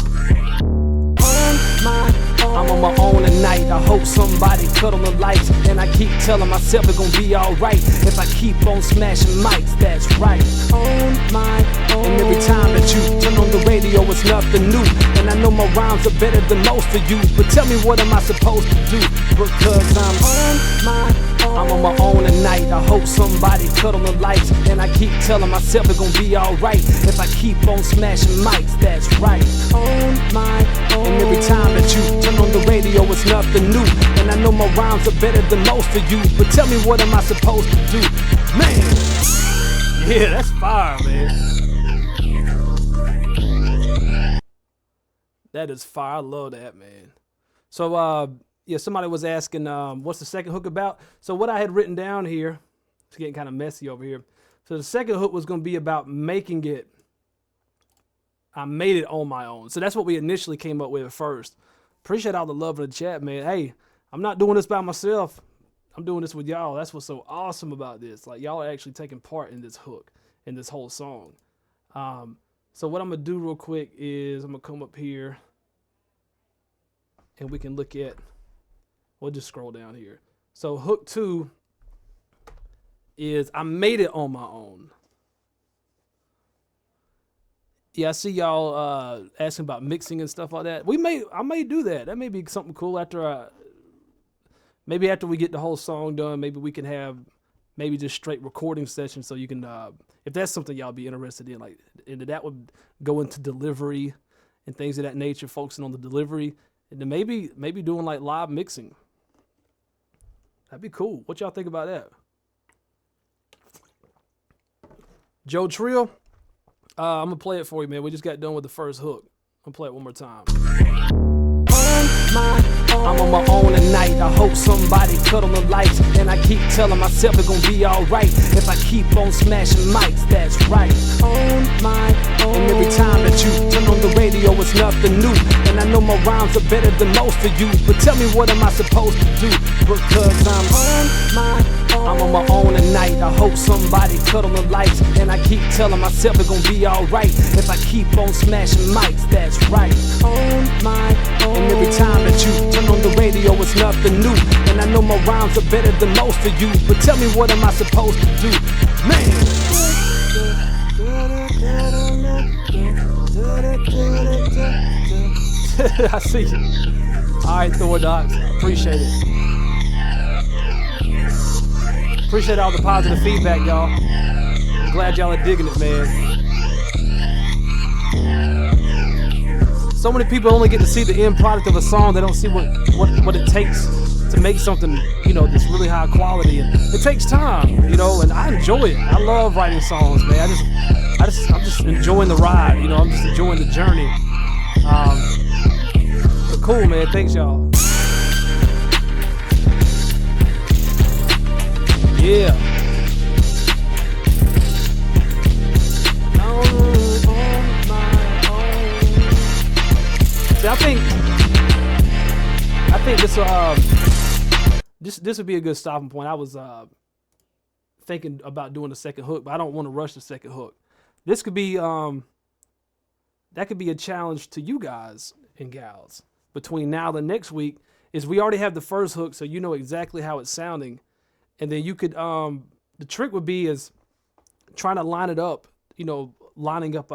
Speaker 1: I'm on my own tonight. I hope somebody cut on the lights. And I keep telling myself it's gonna be alright if I keep on smashing mics, that's right. On my own. And every time that you turn on the radio, it's nothing new. And I know my rhymes are better than most of you, but tell me what am I supposed to do? Because I'm on my own. I'm on my own tonight. I hope somebody cut on the lights. And I keep telling myself it's gonna be alright if I keep on smashing mics, that's right. On my own. And every time that you turn on the radio, it's nothing new. And I know my rhymes are better than most of you, but tell me what am I supposed to do? Man, yeah, that's fire, man. That is fire. I love that, man. So, yeah, somebody was asking, what's the second hook about? So what I had written down here, it's getting kind of messy over here. So the second hook was going to be about making it. I made it on my own. So that's what we initially came up with at first. Appreciate all the love in the chat, man. Hey, I'm not doing this by myself. I'm doing this with y'all. That's what's so awesome about this. Like, y'all are actually taking part in this hook, in this whole song. So what I'm going to do real quick is I'm going to come up here and we can look at, we'll just scroll down here. So hook 2 is I made it on my own. Yeah, I see y'all asking about mixing and stuff like that. I may do that. That may be something cool after maybe after we get the whole song done. Maybe we can have maybe just straight recording sessions, so you can if that's something y'all be interested in, like, and that would go into delivery and things of that nature, focusing on the delivery, and then maybe doing like live mixing. That'd be cool. What y'all think about that? Joe Trill. I'm going to play it for you, man. We just got done with the first hook. I'm going to play it one more time. I'm on my own tonight. I hope somebody cut on the lights. And I keep telling myself it's gonna be alright if I keep on smashing mics, that's right. On my own. And every time that you turn on the radio, it's nothing new. And I know my rhymes are better than most of you, but tell me what am I supposed to do? Because I'm on my own. I'm on my own tonight. I hope somebody cut on the lights. And I keep telling myself it's gonna be alright if I keep on smashing mics, that's right. On my own. And every time that you turn on the radio, it's nothing new. And I know my rhymes are better than most of you, but tell me what am I supposed to do? Man. I see you. Alright, Thordox. Appreciate it. Appreciate all the positive feedback, y'all. I'm glad y'all are digging it, man. So many people only get to see the end product of a song. They don't see what it takes to make something, you know, that's really high quality. And it takes time, you know, and I enjoy it. I love writing songs, man. I'm just enjoying the ride, you know. I'm just enjoying the journey. But cool, man. Thanks, y'all. Yeah. See, I think this would be a good stopping point. I was thinking about doing the second hook, but I don't want to rush the second hook. This could be that could be a challenge to you guys and gals between now and next week. Is we already have the first hook, so you know exactly how it's sounding, and then you could the trick would be is trying to line it up, you know, lining up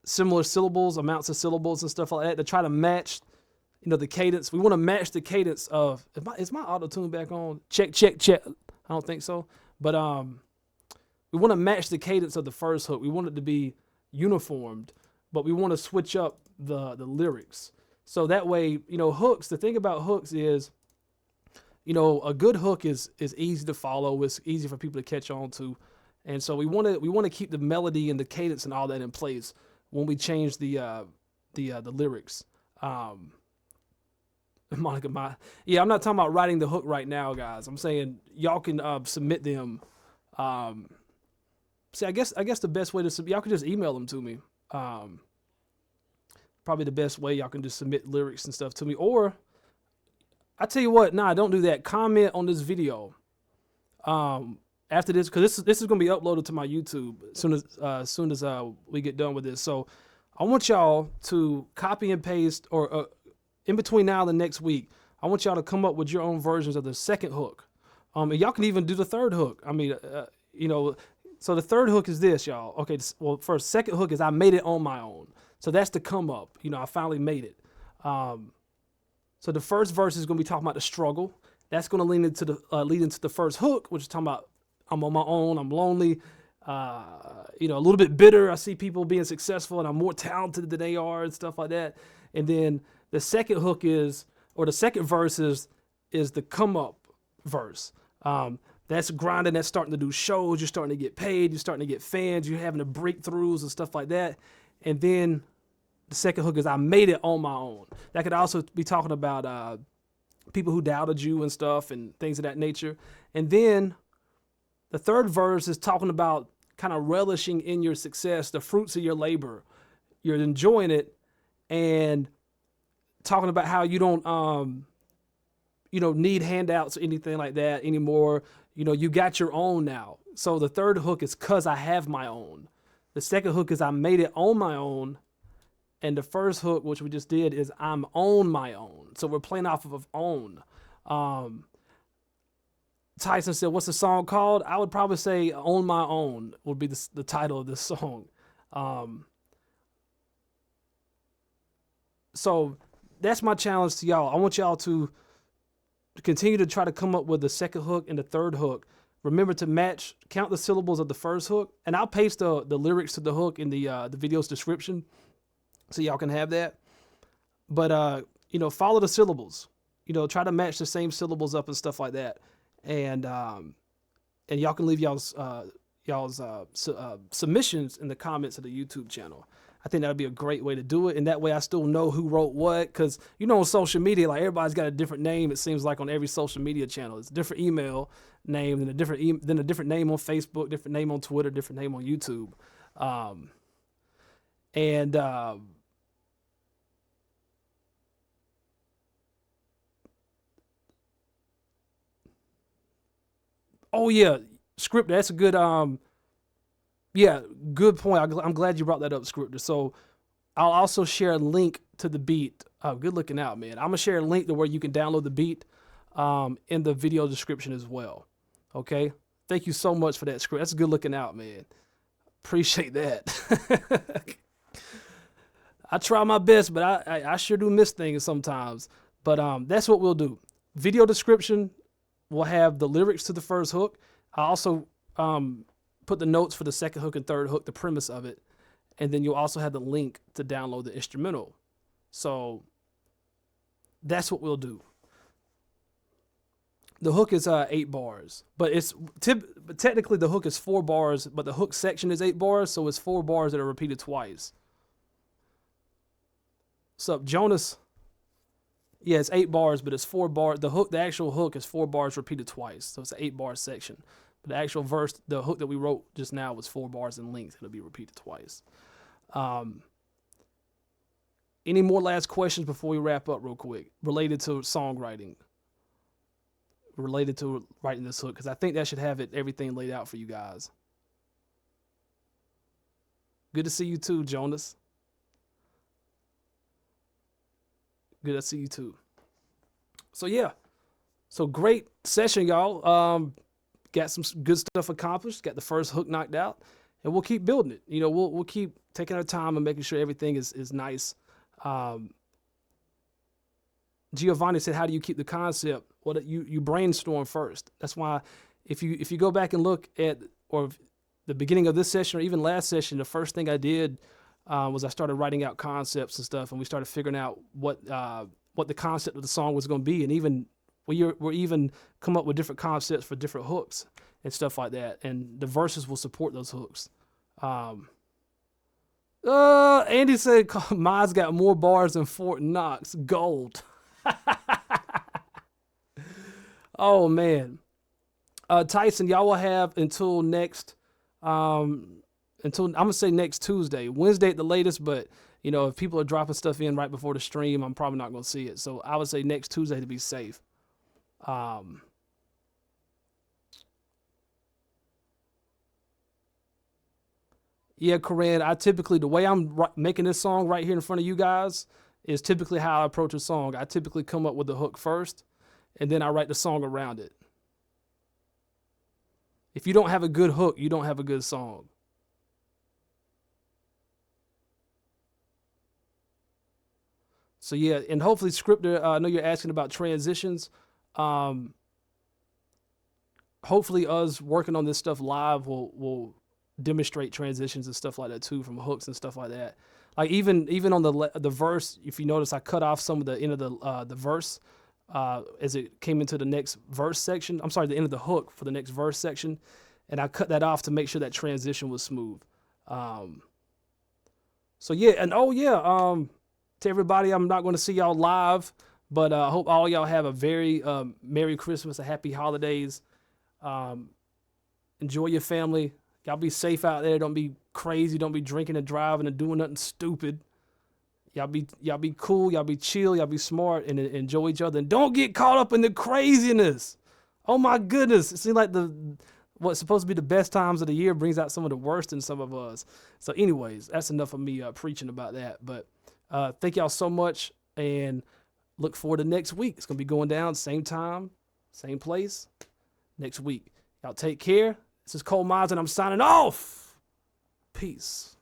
Speaker 1: similar syllables, amounts of syllables and stuff like that to try to match, you know, the cadence. We want to match the cadence of, is my auto-tune back on? Check, check, check. I don't think so. But we want to match the cadence of the first hook. We want it to be uniformed, but we want to switch up the lyrics. So that way, you know, hooks, the thing about hooks is, you know, a good hook is easy to follow. It's easy for people to catch on to. And so we want to keep the melody and the cadence and all that in place when we change the lyrics. Monica, I'm not talking about writing the hook right now, guys. I'm saying y'all can submit them. See, I guess the best way to submit, y'all can just email them to me. Probably the best way. Y'all can just submit lyrics and stuff to me, or I tell you what, don't do that. Comment on this video after this, because this is gonna be uploaded to my YouTube as soon as we get done with this. So I want y'all to copy and paste, or in between now and the next week, I want y'all to come up with your own versions of the second hook. And y'all can even do the third hook. I mean, you know, so the third hook is this, y'all. Okay, well, first, second hook is I made it on my own. So that's the come up. You know, I finally made it. So the first verse is going to be talking about the struggle. That's going to lead into the first hook, which is talking about I'm on my own, I'm lonely, you know, a little bit bitter. I see people being successful and I'm more talented than they are and stuff like that. And then the second hook is, or the second verse is the come up verse. That's grinding, that's starting to do shows, you're starting to get paid, you're starting to get fans, you're having the breakthroughs and stuff like that. And then the second hook is I made it on my own. That could also be talking about people who doubted you and stuff and things of that nature. And then the third verse is talking about kind of relishing in your success, the fruits of your labor. You're enjoying it and talking about how you don't, you know, need handouts or anything like that anymore. You know, you got your own now. So the third hook is 'cause I have my own. The second hook is I made it on my own. And the first hook, which we just did, is I'm on my own. So we're playing off of own. Tyson said, what's the song called? I would probably say On My Own would be the title of this song. So that's my challenge to y'all. I want y'all to continue to try to come up with the second hook and the third hook. Remember to count the syllables of the first hook. And I'll paste the lyrics to the hook in the video's description so y'all can have that. But, you know, follow the syllables. You know, try to match the same syllables up and stuff like that. And y'all can leave y'all's submissions in the comments of the YouTube channel. I think that would be a great way to do it. And that way I still know who wrote what. Because, you know, on social media, like everybody's got a different name, it seems like, on every social media channel. It's a different email name than a different name on Facebook, different name on Twitter, different name on YouTube. Oh yeah, Scripter. That's a good good point. I'm glad you brought that up, Scripter. So I'll also share a link to the beat. Good looking out, man. I'm gonna share a link to where you can download the beat in the video description as well. Okay. Thank you so much for that, Scripter. That's good looking out, man. Appreciate that. I try my best, but I sure do miss things sometimes. But that's what we'll do. Video description will have the lyrics to the first hook. I also put the notes for the second hook and third hook, the premise of it. And then you'll also have the link to download the instrumental. So that's what we'll do. The hook is 8 bars, but but technically the hook is 4 bars, but the hook section is 8 bars, so it's 4 bars that are repeated twice. What's up, Jonas? Yeah, it's 8 bars, but it's 4 bars. The actual hook is 4 bars repeated twice, so it's an 8-bar section. But the actual verse, the hook that we wrote just now was 4 bars in length. It'll be repeated twice. Any more last questions before we wrap up real quick related to songwriting? Related to writing this hook, because I think that should have everything laid out for you guys. Good to see you too, Jonas. Good to see you too. So yeah, so great session, y'all. Got some good stuff accomplished. Got the first hook knocked out, and we'll keep building it. You know, we'll keep taking our time and making sure everything is nice. Giovanni said, "How do you keep the concept?" Well, you brainstorm first. That's why if you go back and look at the beginning of this session or even last session, the first thing I did was I started writing out concepts and stuff, and we started figuring out what the concept of the song was going to be, and even we're even come up with different concepts for different hooks and stuff like that, and the verses will support those hooks. Andy said Mize got more bars than Fort Knox. Gold. Oh man. Tyson, y'all will have until next I'm gonna say next Tuesday, Wednesday at the latest, but you know, if people are dropping stuff in right before the stream, I'm probably not gonna see it. So I would say next Tuesday to be safe. Yeah, Corinne, I typically, the way I'm making this song right here in front of you guys is typically how I approach a song. I typically come up with the hook first, and then I write the song around it. If you don't have a good hook, you don't have a good song. So yeah, and hopefully Scripter, I know you're asking about transitions. Hopefully us working on this stuff live will demonstrate transitions and stuff like that too, from hooks and stuff like that. Like even on the verse, if you notice, I cut off some of the end of the verse as it came into the next verse section. I'm sorry, the end of the hook for the next verse section, and I cut that off to make sure that transition was smooth. So yeah, and to everybody, I'm not going to see y'all live, but I hope all y'all have a very Merry Christmas, a Happy Holidays. Enjoy your family. Y'all be safe out there. Don't be crazy. Don't be drinking and driving and doing nothing stupid. Y'all be cool. Y'all be chill. Y'all be smart and enjoy each other. And don't get caught up in the craziness. Oh my goodness. It seems like what's supposed to be the best times of the year brings out some of the worst in some of us. So anyways, that's enough of me preaching about that. But thank y'all so much, and look forward to next week. It's going to be going down same time, same place next week. Y'all take care. This is Cole Mize, and I'm signing off. Peace.